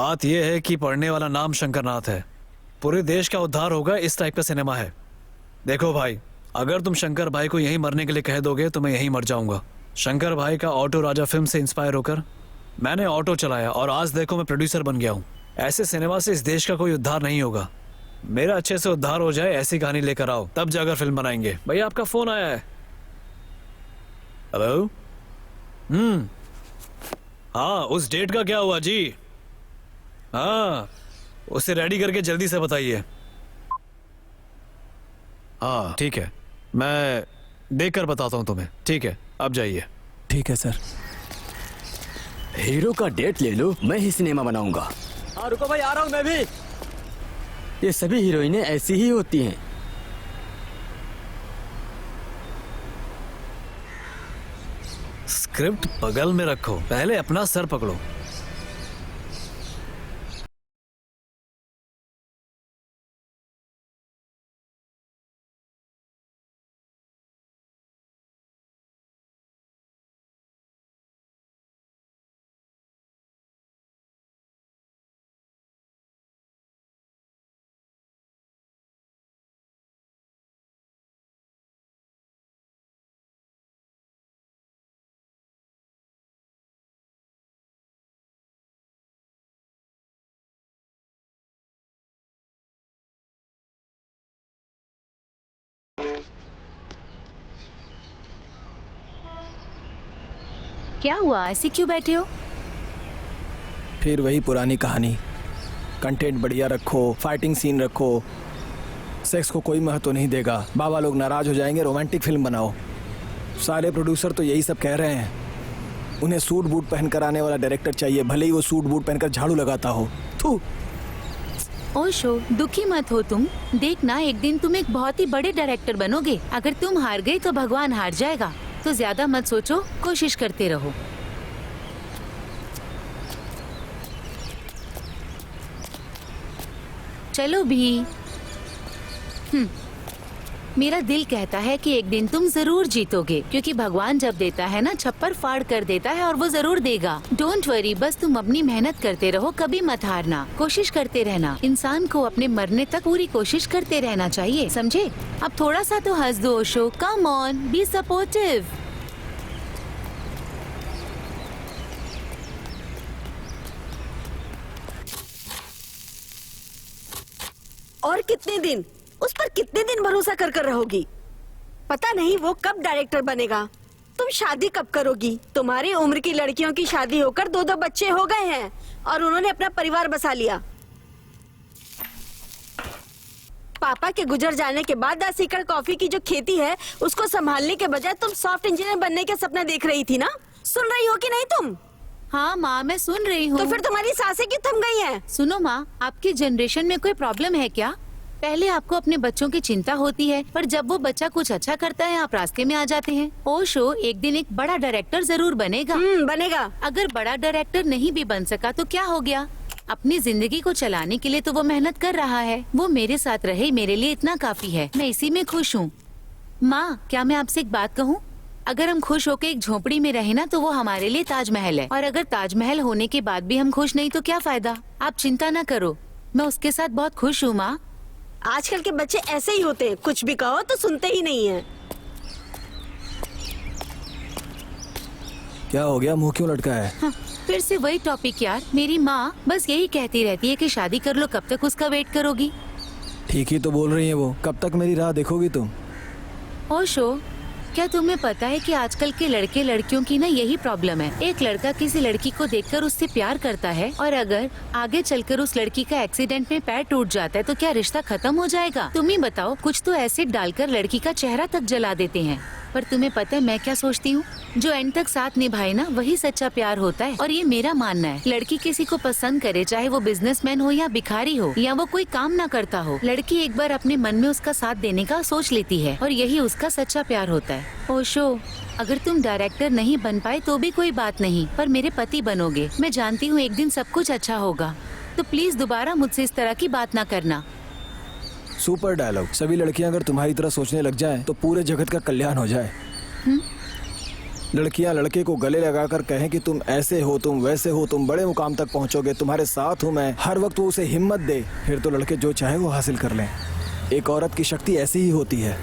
बात यह है कि पढ़ने वाला नाम शंकरनाथ है। पूरे देश का उद्धार होगा, इस टाइप का सिनेमा है। देखो भाई, अगर तुम शंकर भाई को यहीं मरने के लिए कह दोगे तो मैं यहीं मर जाऊंगा। शंकर भाई का ऑटो राजा फिल्म से इंस्पायर होकर मैंने ऑटो चलाया और आज देखो मैं प्रोड्यूसर बन गया हूँ। ऐसे सिनेमा से इस देश का कोई उद्धार नहीं होगा। मेरा अच्छे से उद्धार हो जाए, ऐसी कहानी लेकर आओ, तब जाकर फिल्म बनाएंगे। भैया आपका फोन आया है। हेलो। हाँ, उस डेट का क्या हुआ जी? हाँ, उसे रेडी करके जल्दी से बताइए। हाँ ठीक है, मैं देखकर बताता हूँ तुम्हें। ठीक है, अब जाइए। ठीक है सर। हीरो का डेट ले लो, मैं ही सिनेमा बनाऊंगा। हाँ रुको भाई, आ रहा हूं मैं भी। ये सभी हीरोइनें ऐसी ही होती हैं। स्क्रिप्ट बगल में रखो, पहले अपना सर पकड़ो। क्या हुआ, ऐसे क्यों बैठे हो? फिर वही पुरानी कहानी। कंटेंट बढ़िया रखो, फाइटिंग सीन रखो, सेक्स को कोई महत्व नहीं देगा, बाबा लोग नाराज हो जाएंगे, रोमांटिक फिल्म बनाओ। सारे प्रोड्यूसर तो यही सब कह रहे हैं। उन्हें सूट बूट पहनकर आने वाला डायरेक्टर चाहिए, भले ही वो सूट बूट पहनकर झाड़ू लगाता हो। थू। ओशो, दुखी मत हो तुम। देखना, एक दिन तुम एक बहुत ही बड़े डायरेक्टर बनोगे। अगर तुम हार गए तो भगवान हार जाएगा। तो ज्यादा मत सोचो, कोशिश करते रहो। चलो भी। मेरा दिल कहता है कि एक दिन तुम जरूर जीतोगे, क्योंकि भगवान जब देता है ना, छप्पर फाड़ कर देता है और वो जरूर देगा। डोंट वरी, बस तुम अपनी मेहनत करते रहो, कभी मत हारना, कोशिश करते रहना। इंसान को अपने मरने तक पूरी कोशिश करते रहना चाहिए, समझे? अब थोड़ा सा तो हंस दो Osho, come on, be supportive. और कितने दिन, उस पर कितने दिन भरोसा कर कर रहोगी? पता नहीं वो कब डायरेक्टर बनेगा। तुम शादी कब करोगी? तुम्हारी उम्र की लड़कियों की शादी होकर 2-2 बच्चे हो गए हैं और उन्होंने अपना परिवार बसा लिया। पापा के गुजर जाने के बाद 10 एकड़ कॉफी की जो खेती है उसको संभालने के बजाय तुम सॉफ्ट इंजीनियर बनने के सपना देख रही थी ना? सुन रही हो कि नहीं तुम? हाँ माँ, मैं सुन रही हूँ। तो फिर तुम्हारी सांसें क्यों थम गई हैं? सुनो माँ, आपकी जनरेशन में कोई प्रॉब्लम है क्या? पहले आपको अपने बच्चों की चिंता होती है, पर जब वो बच्चा कुछ अच्छा करता है आप रास्ते में आ जाते हैं। ओशो एक दिन एक बड़ा डायरेक्टर जरूर बनेगा। बनेगा। अगर बड़ा डायरेक्टर नहीं भी बन सका तो क्या हो गया? अपनी जिंदगी को चलाने के लिए तो वो मेहनत कर रहा है। वो मेरे साथ रहे, मेरे लिए इतना काफी है। मैं इसी में खुश हूँ। माँ, क्या मैं आपसे एक बात कहूँ? अगर हम खुश होकर एक झोपड़ी में रहे ना तो वो हमारे लिए ताजमहल है, और अगर ताजमहल होने के बाद भी हम खुश नहीं तो क्या फायदा? आप चिंता न करो, मैं उसके साथ बहुत खुश हूँ माँ। आजकल के बच्चे ऐसे ही होते हैं, कुछ भी कहो तो सुनते ही नहीं है। क्या हो गया, मुंह क्यों लटका है? हाँ, फिर से वही टॉपिक यार। मेरी माँ बस यही कहती रहती है कि शादी कर लो, कब तक उसका वेट करोगी? ठीक ही तो बोल रही है वो, कब तक मेरी राह देखोगी तुम? ओशो, क्या तुम्हें पता है कि आजकल के लड़के लड़कियों की ना यही प्रॉब्लम है। एक लड़का किसी लड़की को देखकर उससे प्यार करता है, और अगर आगे चलकर उस लड़की का एक्सीडेंट में पैर टूट जाता है तो क्या रिश्ता खत्म हो जाएगा? तुम ही बताओ। कुछ तो एसिड डालकर लड़की का चेहरा तक जला देते हैं। पर तुम्हें पता है मैं क्या सोचती हूँ? जो एंड तक साथ निभाए ना, वही सच्चा प्यार होता है। और ये मेरा मानना है। लड़की किसी को पसंद करे, चाहे वो बिजनेसमैन हो या भिखारी हो या वो कोई काम ना करता हो, लड़की एक बार अपने मन में उसका साथ देने का सोच लेती है, और यही उसका सच्चा प्यार होता है। ओशो, अगर तुम डायरेक्टर नहीं बन पाए तो भी कोई बात नहीं, पर मेरे पति बनोगे। मैं जानती हूँ एक दिन सब कुछ अच्छा होगा। तो प्लीज दोबारा मुझसे इस तरह की बात ना करना। Super dialogue. सभी लड़कियां अगर तुम्हारी तरह सोचने लग जाएं तो पूरे जगत का कल्याण हो जाए। लड़कियां लड़के को गले लगाकर कहें कि तुम ऐसे हो, तुम वैसे हो, तुम बड़े मुकाम तक पहुंचोगे, तुम्हारे साथ हूं मैं, हर वक्त वो उसे हिम्मत दे, फिर तो लड़के जो चाहे वो हासिल कर लें। एक औरत की शक्ति ऐसी ही होती है।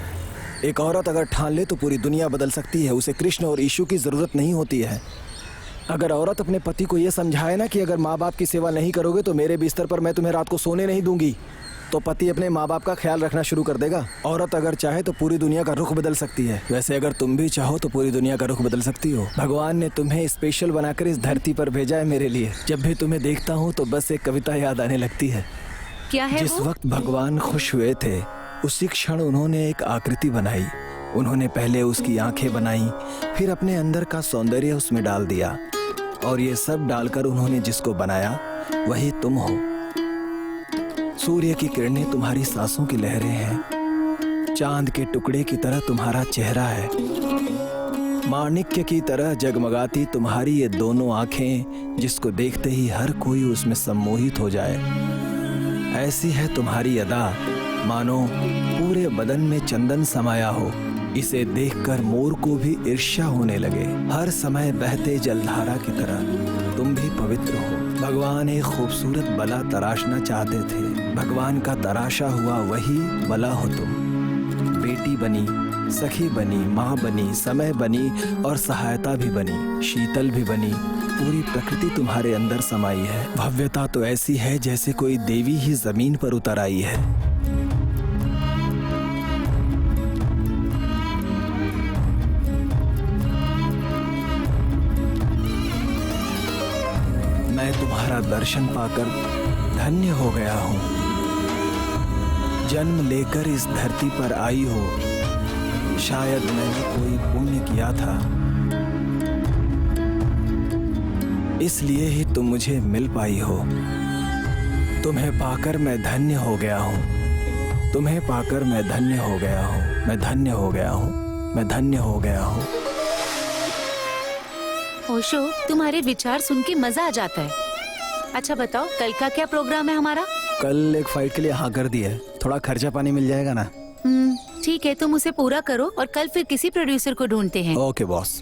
एक औरत अगर ठान ले तो पूरी दुनिया बदल सकती है। उसे कृष्ण और यीशु की जरूरत नहीं होती है। अगर औरत अपने पति को यह समझाए ना कि अगर माँ बाप की सेवा नहीं करोगे तो मेरे बिस्तर पर मैं तुम्हें रात को सोने नहीं दूंगी, तो पति अपने माँ बाप का ख्याल रखना शुरू कर देगा। औरत अगर चाहे तो पूरी दुनिया का रुख बदल सकती है। वैसे अगर तुम भी चाहो तो पूरी दुनिया का रुख बदल सकती हो। भगवान ने तुम्हें स्पेशल बनाकर इस धरती पर भेजा है मेरे लिए। जब भी तुम्हें देखता हूँ तो बस एक कविता याद आने लगती है। क्या है जिस वो? वक्त भगवान खुश हुए थे उसी क्षण उन्होंने एक आकृति बनाई। उन्होंने पहले उसकी आंखें बनाई, फिर अपने अंदर का सौंदर्य उसमें डाल दिया, और ये सब डालकर उन्होंने जिसको बनाया वही तुम हो। सूर्य की किरणें तुम्हारी सांसों की लहरें हैं। चांद के टुकड़े की तरह तुम्हारा चेहरा है। माणिक्य की तरह जगमगाती तुम्हारी ये दोनों आंखें, जिसको देखते ही हर कोई उसमें सम्मोहित हो जाए। ऐसी है तुम्हारी अदा, मानो पूरे बदन में चंदन समाया हो। इसे देखकर मोर को भी ईर्ष्या होने लगे। हर समय बहते जलधारा की तरह तुम भी पवित्र हो। भगवान एक खूबसूरत बला तराशना चाहते थे। भगवान का तराशा हुआ वही बला हो तुम। बेटी बनी, सखी बनी, माँ बनी, समय बनी और सहायता भी बनी, शीतल भी बनी। पूरी प्रकृति तुम्हारे अंदर समाई है। भव्यता तो ऐसी है जैसे कोई देवी ही जमीन पर उतर आई है। मैं तुम्हारा दर्शन पाकर धन्य हो गया हूँ। जन्म लेकर इस धरती पर आई हो, शायद मैंने कोई पुण्य किया था, इसलिए ही तुम मुझे मिल पाई हो। तुम्हें पाकर मैं धन्य हो गया हूँ। तुम्हें पाकर मैं धन्य हो गया हूँ। मैं धन्य हो गया हूँ। मैं धन्य हो गया हूँ। ओशो, तुम्हारे विचार सुन के मजा आ जाता है। अच्छा बताओ, कल का क्या प्रोग्राम है हमारा? कल एक फाइट के लिए हाँ कर दिया है। थोड़ा खर्चा पानी मिल जाएगा ना? ठीक है, तुम उसे पूरा करो और कल फिर किसी प्रोड्यूसर को ढूंढते हैं। Okay boss.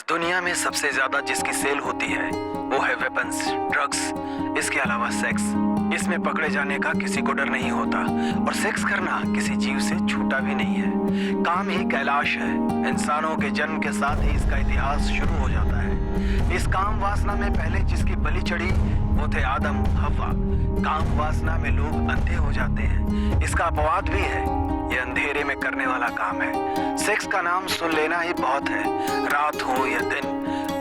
दुनिया में सबसे ज्यादा जिसकी सेल होती है वो है वेपन्स, ड्रग्स, इसके अलावा सेक्स। इसमें पकड़े जाने का किसी को डर नहीं होता और सेक्स करना किसी जीव से छूटा भी नहीं है। काम ही कैलाश है। इंसानों के जन्म के साथ ही इसका इतिहास शुरू हो जाता है। इस काम वासना में पहले जिसकी बलि चढ़ी वो थे आदम हव्वा। काम वासना में लोग अंधे हो जाते हैं। इसका अपवाद भी है, ये अंधेरे में करने वाला काम है। सेक्स का नाम सुन लेना ही बहुत है। रात हो या दिन,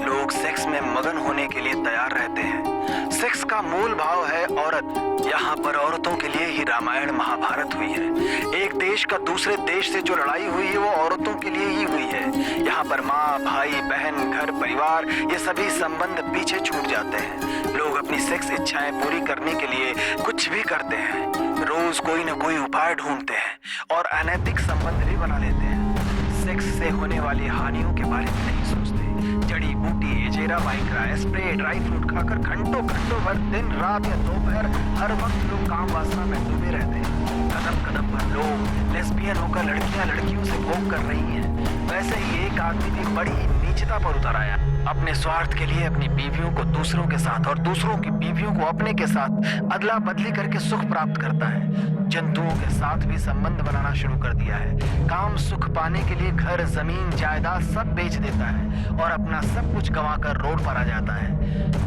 लोग सेक्स में मगन होने के लिए तैयार रहते हैं। सेक्स का मूल भाव है औरत। यहाँ पर औरतों के लिए ही रामायण महाभारत हुई है। एक देश का दूसरे देश से जो लड़ाई हुई है वो औरतों के लिए ही हुई है। यहाँ पर माँ, भाई, बहन, घर, परिवार, ये सभी संबंध पीछे छूट जाते हैं। लोग अपनी सेक्स इच्छाएं पूरी करने के लिए कुछ भी करते हैं। रोज कोई न कोई उपाय ढूंढते हैं और अनैतिक संबंध भी बना लेते हैं। सेक्स से होने वाली हानियों के बारे में नहीं सोचते। जड़ी बूटी, एजेरा, वाइग्रा, स्प्रे, ड्राई फ्रूट खाकर घंटों भर, दिन रात या दोपहर, हर वक्त लोग काम वासना में डूबे रहते हैं। कदम कदम पर लोग लेस्बियन होकर लड़कियों से भोग कर रही हैं। वैसे ही एक आदमी भी बड़ी नीचता पर उतर आया। अपने स्वार्थ के लिए अपनी बीवियों को दूसरों के साथ और दूसरों की बीवियों को अपने के साथ अदला बदली करके सुख प्राप्त करता है। जंतुओं के साथ भी संबंध बनाना शुरू कर दिया है। काम सुख पाने के लिए घर, जमीन, जायदाद सब बेच देता है और अपना सब कुछ गंवाकर रोड पर आ जाता है।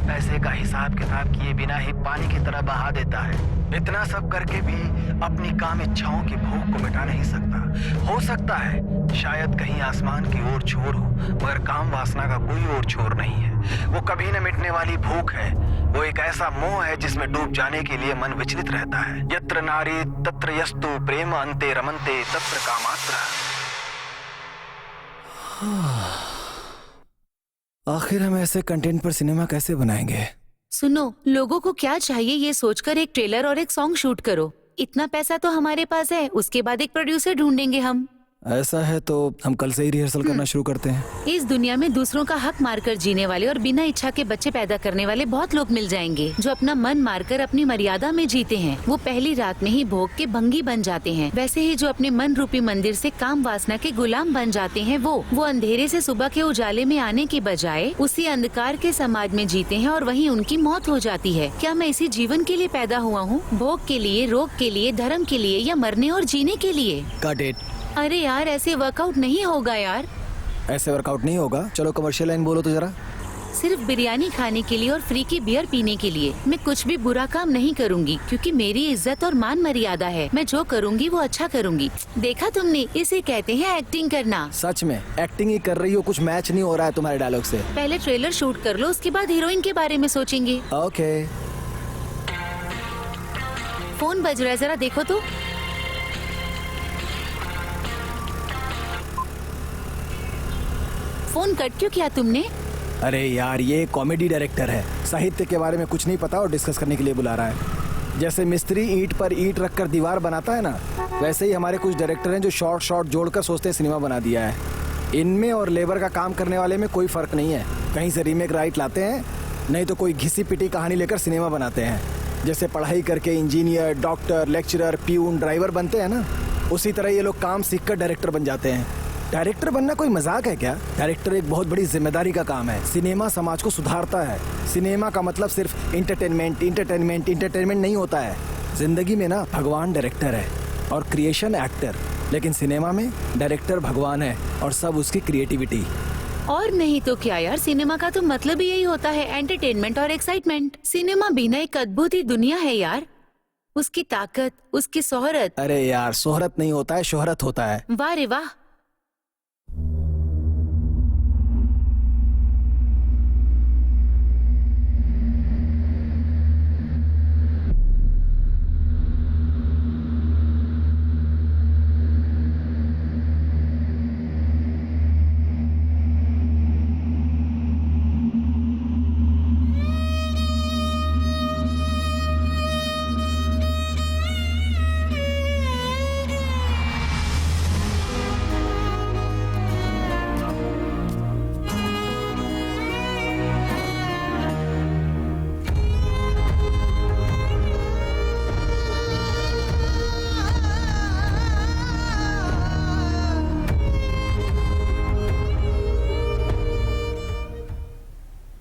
पैसे का हिसाब किताब किए बिना ही पानी की तरह बहा देता है। इतना सब करके भी अपनी काम इच्छाओं की भूख को मिटा नहीं सकता। हो सकता है शायद कहीं आसमान की ओर छोर हो, मगर काम वासना का कोई और छोर नहीं है। वो कभी न मिटने वाली भूख है। वो एक ऐसा मोह है जिसमें डूब जाने के लिए मन विचलित रहता है। यत्र नारी तत्र यस्तु प्रेम अन्ते रमन्ते तत्र कामात्र। आखिर हम ऐसे कंटेंट पर सिनेमा कैसे बनाएंगे? सुनो, लोगों को क्या चाहिए ये सोचकर एक ट्रेलर और एक सॉन्ग शूट करो। इतना पैसा तो हमारे पास है, उसके बाद एक प्रोड्यूसर ढूंढेंगे हम। ऐसा है तो हम कल से ही रिहर्सल करना शुरू करते हैं। इस दुनिया में दूसरों का हक मारकर जीने वाले और बिना इच्छा के बच्चे पैदा करने वाले बहुत लोग मिल जाएंगे जो अपना मन मारकर अपनी मर्यादा में जीते हैं। वो पहली रात में ही भोग के भंगी बन जाते हैं। वैसे ही जो अपने मन रूपी मंदिर से काम वासना के गुलाम बन जाते हैं, वो अंधेरे से सुबह के उजाले में आने की बजाय उसी अंधकार के समाज में जीते हैं और वहीं उनकी मौत हो जाती है। क्या मैं इसी जीवन के लिए पैदा हुआ हूँ? भोग के लिए, रोग के लिए, धर्म के लिए, या मरने और जीने के लिए? Got it. अरे यार, ऐसे वर्कआउट नहीं होगा यार। ऐसे वर्कआउट नहीं होगा। चलो कमर्शियल लाइन बोलो तो जरा। सिर्फ बिरयानी खाने के लिए और फ्री की बियर पीने के लिए मैं कुछ भी बुरा काम नहीं करूंगी, क्योंकि मेरी इज्जत और मान मर्यादा है। मैं जो करूंगी वो अच्छा करूंगी। देखा तुमने, इसे कहते हैं एक्टिंग करना। सच में एक्टिंग ही कर रही हो, कुछ मैच नहीं हो रहा है तुम्हारे डायलॉग से। पहले ट्रेलर शूट कर लो, उसके बाद हीरोइन के बारे में सोचेंगे। ओके। फोन बज रहा है, जरा देखो तो। फोन कट क्यों किया तुमने? अरे यार, ये कॉमेडी डायरेक्टर है, साहित्य के बारे में कुछ नहीं पता और डिस्कस करने के लिए बुला रहा है। जैसे मिस्त्री ईंट पर ईंट रखकर दीवार बनाता है ना, वैसे ही हमारे कुछ डायरेक्टर हैं जो शॉर्ट जोड़कर सोचते हैं सिनेमा बना दिया है। इनमें और लेबर का काम करने वाले में कोई फर्क नहीं है। कहीं से रीमेक राइट लाते हैं, नहीं तो कोई घिसी पिटी कहानी लेकर सिनेमा बनाते हैं। जैसे पढ़ाई करके engineer, doctor, lecturer, peon, driver बनते हैं ना, उसी तरह ये लोग काम सीखकर डायरेक्टर बन जाते हैं। डायरेक्टर बनना कोई मजाक है क्या? डायरेक्टर एक बहुत बड़ी जिम्मेदारी का काम है। सिनेमा समाज को सुधारता है। सिनेमा का मतलब सिर्फ इंटरटेनमेंट नहीं होता है। जिंदगी में ना भगवान डायरेक्टर है और क्रिएशन एक्टर, लेकिन सिनेमा में डायरेक्टर भगवान है और सब उसकी क्रिएटिविटी। और नहीं तो क्या यार, सिनेमा का तो मतलब ही यही होता है, एंटरटेनमेंट और एक्साइटमेंट। सिनेमा भी ना एक अद्भुत ही दुनिया है यार। उसकी ताकत, उसकी शोहरत। अरे यार, शोहरत नहीं होता है, शोहरत होता है। वाह रे वाह।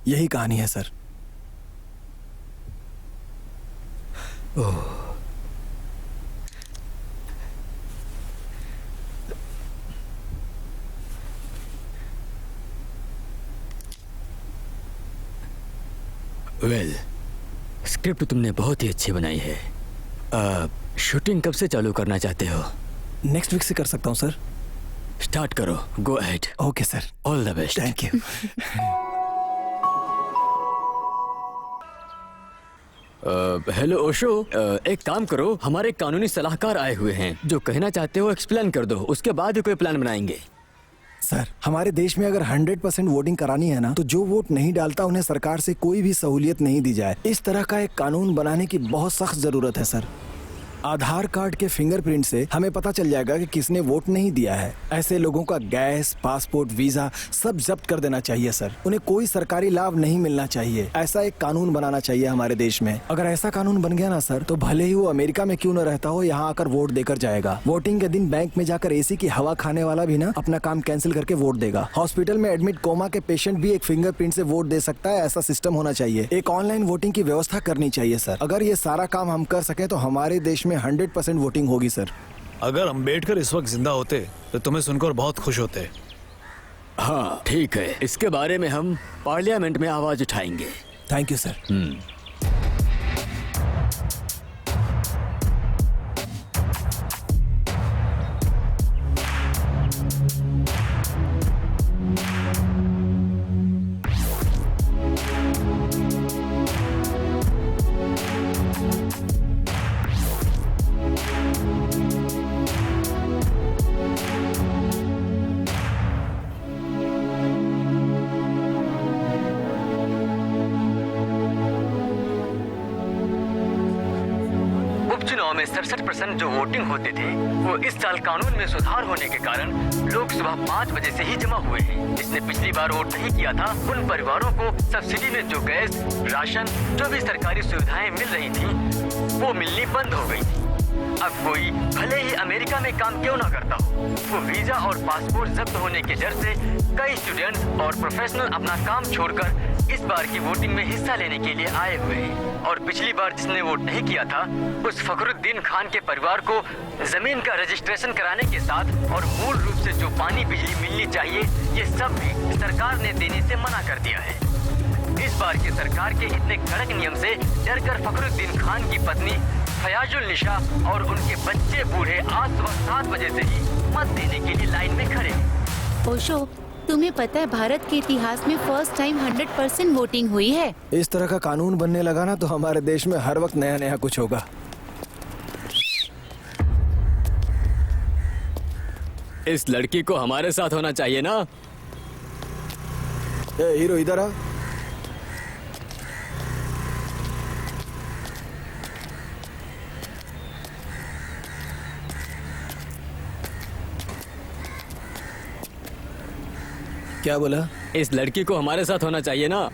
यही कहानी है सर। वेल, स्क्रिप्ट तुमने बहुत ही अच्छी बनाई है। शूटिंग कब से चालू करना चाहते हो? नेक्स्ट वीक से कर सकता हूँ सर। स्टार्ट करो, go ahead. Okay sir, all the best. Thank you. Hello Osho, एक काम करो, हमारे कानूनी सलाहकार आए हुए हैं। जो कहना चाहते हो एक्सप्लेन कर दो, उसके बाद ही कोई प्लान बनाएंगे। सर, हमारे देश में अगर 100% वोटिंग करानी है ना, तो जो वोट नहीं डालता उन्हें सरकार से कोई भी सहूलियत नहीं दी जाए। इस तरह का एक कानून बनाने की बहुत सख्त जरूरत है सर। आधार कार्ड के फिंगरप्रिंट से हमें पता चल जाएगा कि किसने वोट नहीं दिया है। ऐसे लोगों का गैस, पासपोर्ट, वीजा सब जब्त कर देना चाहिए सर। उन्हें कोई सरकारी लाभ नहीं मिलना चाहिए। ऐसा एक कानून बनाना चाहिए हमारे देश में। अगर ऐसा कानून बन गया ना सर, तो भले ही वो अमेरिका में क्यों न रहता हो, यहाँ आकर वोट देकर जाएगा। वोटिंग के दिन बैंक में जाकर एसी की हवा खाने वाला भी ना अपना काम कैंसिल करके वोट देगा। हॉस्पिटल में एडमिट कोमा के पेशेंट भी एक फिंगरप्रिंट से वोट दे सकता है। ऐसा सिस्टम होना चाहिए। एक ऑनलाइन वोटिंग की व्यवस्था करनी चाहिए सर। अगर ये सारा काम हम कर सके तो हमारे देश में 100% वोटिंग होगी सर। अगर अम्बेडकर इस वक्त जिंदा होते तो तुम्हें सुनकर बहुत खुश होते। हाँ ठीक है, इसके बारे में हम पार्लियामेंट में आवाज उठाएंगे। Thank you sir. उपचुनाव में 67% जो वोटिंग होते थे, वो इस साल कानून में सुधार होने के कारण लोग सुबह 5 बजे से ही जमा हुए हैं। जिसने पिछली बार वोट नहीं किया था, उन परिवारों को सब्सिडी में जो गैस, राशन, जो भी सरकारी सुविधाएं मिल रही थी, वो मिलनी बंद हो गई थी। अब कोई भले ही अमेरिका में काम क्यों ना करता हो, वो वीजा और पासपोर्ट जब्त होने के डर से कई स्टूडेंट्स और प्रोफेशनल अपना काम छोड़कर इस बार की वोटिंग में हिस्सा लेने के लिए आए हुए हैं। और पिछली बार जिसने वोट नहीं किया था, उस फखरुद्दीन खान के परिवार को जमीन का रजिस्ट्रेशन कराने के साथ और मूल रूप से जो पानी बिजली मिलनी चाहिए, ये सब भी सरकार ने देने से मना कर दिया है। इस बार की सरकार के इतने कड़क नियम से डरकर फखरुद्दीन खान की पत्नी फयाजुल निशा और उनके बच्चे बूढ़े आज सुबह 7 बजे से ही मत देने के लिए लाइन में खड़े। ओशो, तुम्हें पता है भारत के इतिहास में फर्स्ट टाइम 100% वोटिंग हुई है। इस तरह का कानून बनने लगा ना, तो हमारे देश में हर वक्त नया नया कुछ होगा। इस लड़की को हमारे साथ होना चाहिए ना। ए हीरो, इधर आ। क्या बोला? इस लड़की को हमारे साथ होना चाहिए ना।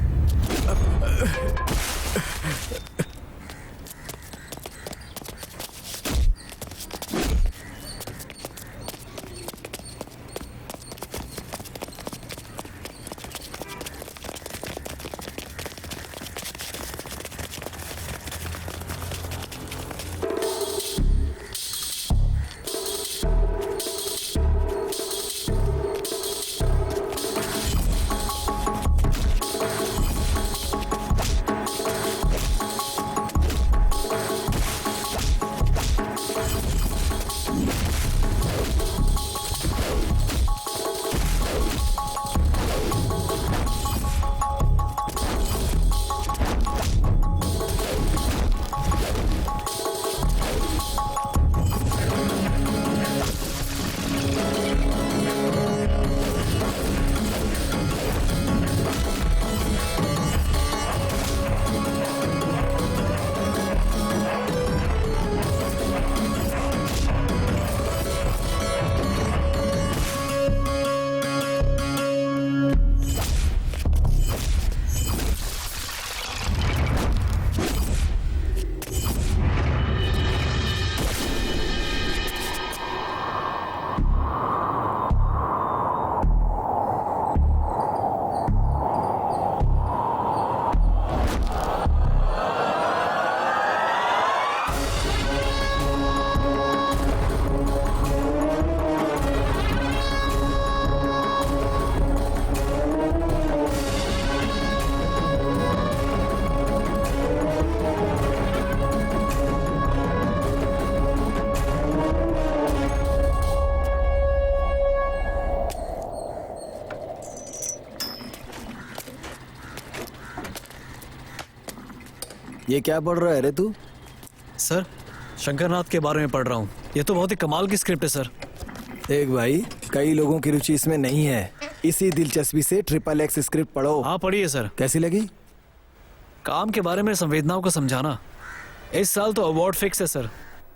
ये क्या पढ़ रहा है रे तू? सर, शंकरनाथ के बारे में पढ़ रहा हूँ। ये तो बहुत ही कमाल की स्क्रिप्ट है सर। देख भाई, कई लोगों की रुचि इसमें नहीं है। इसी दिलचस्पी से XXX स्क्रिप्ट पढ़ो। हाँ पढ़िए सर। कैसी लगी? काम के बारे में संवेदनाओं को समझाना। इस साल तो अवार्ड फिक्स है सर।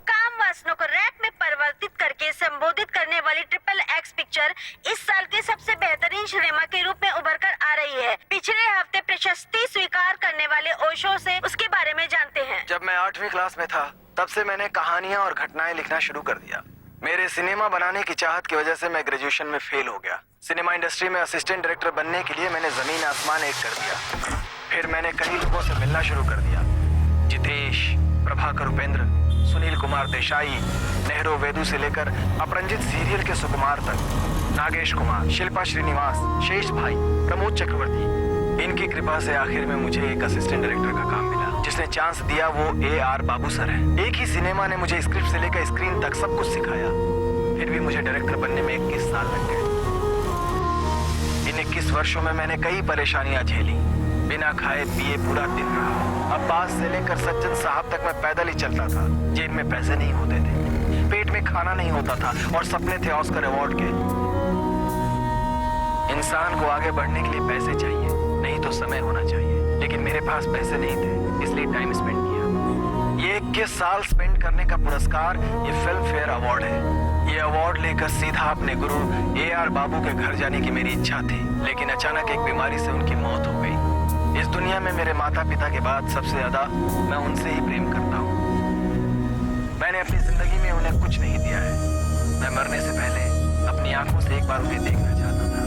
काम वासनों को रैप में परिवर्तित करके संबोधित करने वाली XXX पिक्चर इस साल के सबसे बेहतरीन सिनेमा के रूप में उभर कर आ रही है। पिछले हफ्ते प्रशस्ति स्वीकार करने वाले ओशो से उसके बारे में जानते हैं। जब मैं 8वीं क्लास में था तब से मैंने कहानियां और घटनाएं लिखना शुरू कर दिया। मेरे सिनेमा बनाने की चाहत की वजह से मैं ग्रेजुएशन में फेल हो गया। सिनेमा इंडस्ट्री में असिस्टेंट डायरेक्टर बनने के लिए मैंने जमीन आसमान एक कर दिया। फिर मैंने कई लोगों से मिलना शुरू कर दिया। जितेश, प्रभाकर उपेंद्र, सुनील कुमार देसाई, नेहरू वेदु से लेकर अपरंजित सीरियल के सुकुमार तक, नागेश कुमार, शिल्पा श्रीनिवास, शेष भाई, प्रमोद चक्रवर्ती। इनकी कृपा से आखिर में मुझे एक असिस्टेंट डायरेक्टर का काम मिला। जिसने चांस दिया वो AR बाबू सर है। एक ही सिनेमा ने मुझे स्क्रिप्ट से लेकर स्क्रीन तक सब कुछ सिखाया। फिर भी मुझे डायरेक्टर बनने में 21 साल लग गए। इन 21 वर्षों में मैंने कई परेशानियां झेली। बिना खाए पिए पूरा दिन रहा। अब्बास से लेकर सज्जन साहब तक मैं पैदल ही चलता था। जेब में पैसे नहीं होते थे, पेट में खाना नहीं होता था और सपने थे ऑस्कर अवार्ड के। इंसान को आगे बढ़ने के लिए पैसे चाहिए, नहीं तो समय होना चाहिए। लेकिन मेरे पास पैसे नहीं थे, इसलिए टाइम स्पेंड किया। ये 21 साल स्पेंड करने का पुरस्कार ये फिल्म फेयर अवार्ड है। ये अवार्ड लेकर सीधा अपने गुरु AR बाबू के घर जाने की मेरी इच्छा थी, लेकिन अचानक एक बीमारी से उनकी मौत हो गई। इस दुनिया में मेरे माता पिता के बाद सबसे ज्यादा मैं उनसे ही प्रेम करता हूँ। मैंने अपनी जिंदगी में उन्हें कुछ नहीं दिया है। मैं मरने से पहले अपनी आंखों से एक बार उन्हें देखना चाहता था।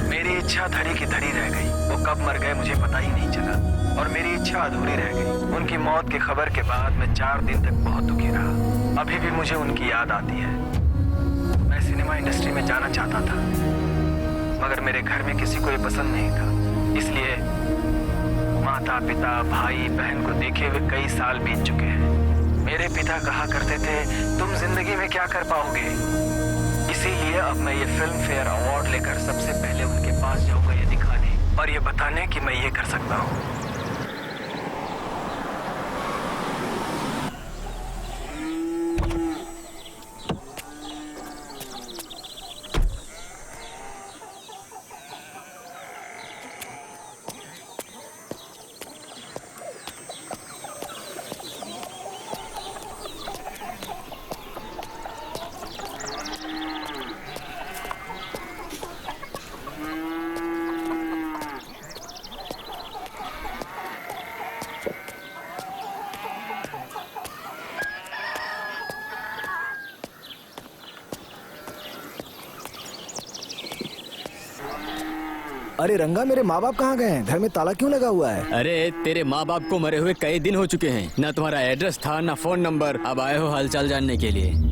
मेरी इच्छा धड़ी की धड़ी रह गई। वो कब मर गए मुझे पता ही नहीं चला और मेरी इच्छा अधूरी रह गई। उनकी मौत की खबर के बाद मैं 4 दिन तक बहुत दुखी रहा। अभी भी मुझे उनकी याद आती है। मैं सिनेमा इंडस्ट्री में जाना चाहता था, मगर मेरे घर में किसी को ये पसंद नहीं था। इसलिए माता पिता भाई बहन को देखे हुए कई साल बीत चुके हैं। मेरे पिता कहा करते थे, तुम जिंदगी में क्या कर पाओगे। इसीलिए अब मैं ये फिल्म फेयर अवार्ड लेकर सबसे पहले उनके पास जाऊंगा, ये दिखाने और ये बताने कि मैं ये कर सकता हूँ। अरे रंगा, मेरे माँ बाप कहाँ गए हैं? घर में ताला क्यों लगा हुआ है? अरे तेरे माँ बाप को मरे हुए कई दिन हो चुके हैं। ना तुम्हारा एड्रेस था ना फोन नंबर। अब आए हो हालचाल जानने के लिए।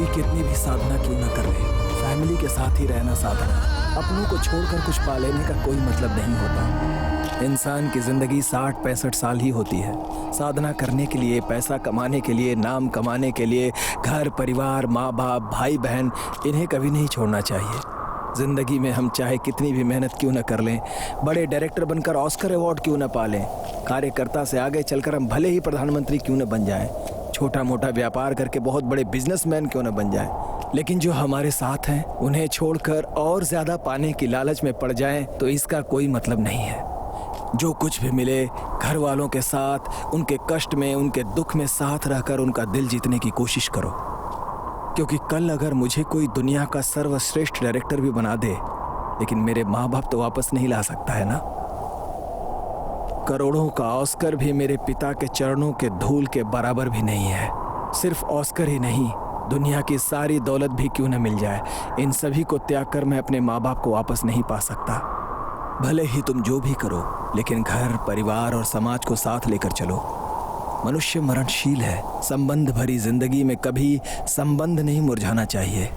कितनी भी साधना क्यों न कर ले, फैमिली के साथ ही रहना साधना। अपनों को छोड़कर कुछ पा लेने का कोई मतलब नहीं होता। इंसान की जिंदगी 60-65 साल ही होती है। साधना करने के लिए, पैसा कमाने के लिए, नाम कमाने के लिए घर परिवार, माँ बाप, भाई बहन, इन्हें कभी नहीं छोड़ना चाहिए। जिंदगी में हम चाहे कितनी भी मेहनत क्यों न कर लें, बड़े डायरेक्टर बनकर ऑस्कर अवार्ड क्यों न पा लें, कार्यकर्ता से आगे चलकर हम भले ही प्रधानमंत्री क्यों न बन जाएं, छोटा मोटा व्यापार करके बहुत बड़े बिजनेसमैन क्यों न बन जाएं, लेकिन जो हमारे साथ हैं उन्हें छोड़कर और ज्यादा पाने की लालच में पड़ जाएं तो इसका कोई मतलब नहीं है। जो कुछ भी मिले, घर वालों के साथ, उनके कष्ट में, उनके दुख में साथ रहकर उनका दिल जीतने की कोशिश करो। क्योंकि कल अगर मुझे कोई दुनिया का सर्वश्रेष्ठ डायरेक्टर भी बना दे, लेकिन मेरे माँ बाप तो वापस नहीं ला सकता है ना। करोड़ों का ऑस्कर भी मेरे पिता के चरणों के धूल के बराबर भी नहीं है। सिर्फ ऑस्कर ही नहीं, दुनिया की सारी दौलत भी क्यों न मिल जाए, इन सभी को त्याग कर मैं अपने माँ बाप को वापस नहीं पा सकता। भले ही तुम जो भी करो, लेकिन घर, परिवार और समाज को साथ लेकर चलो। मनुष्य मरणशील है। संबंध भरी जिंदगी में कभी संबंध नहीं मुरझाना चाहिए।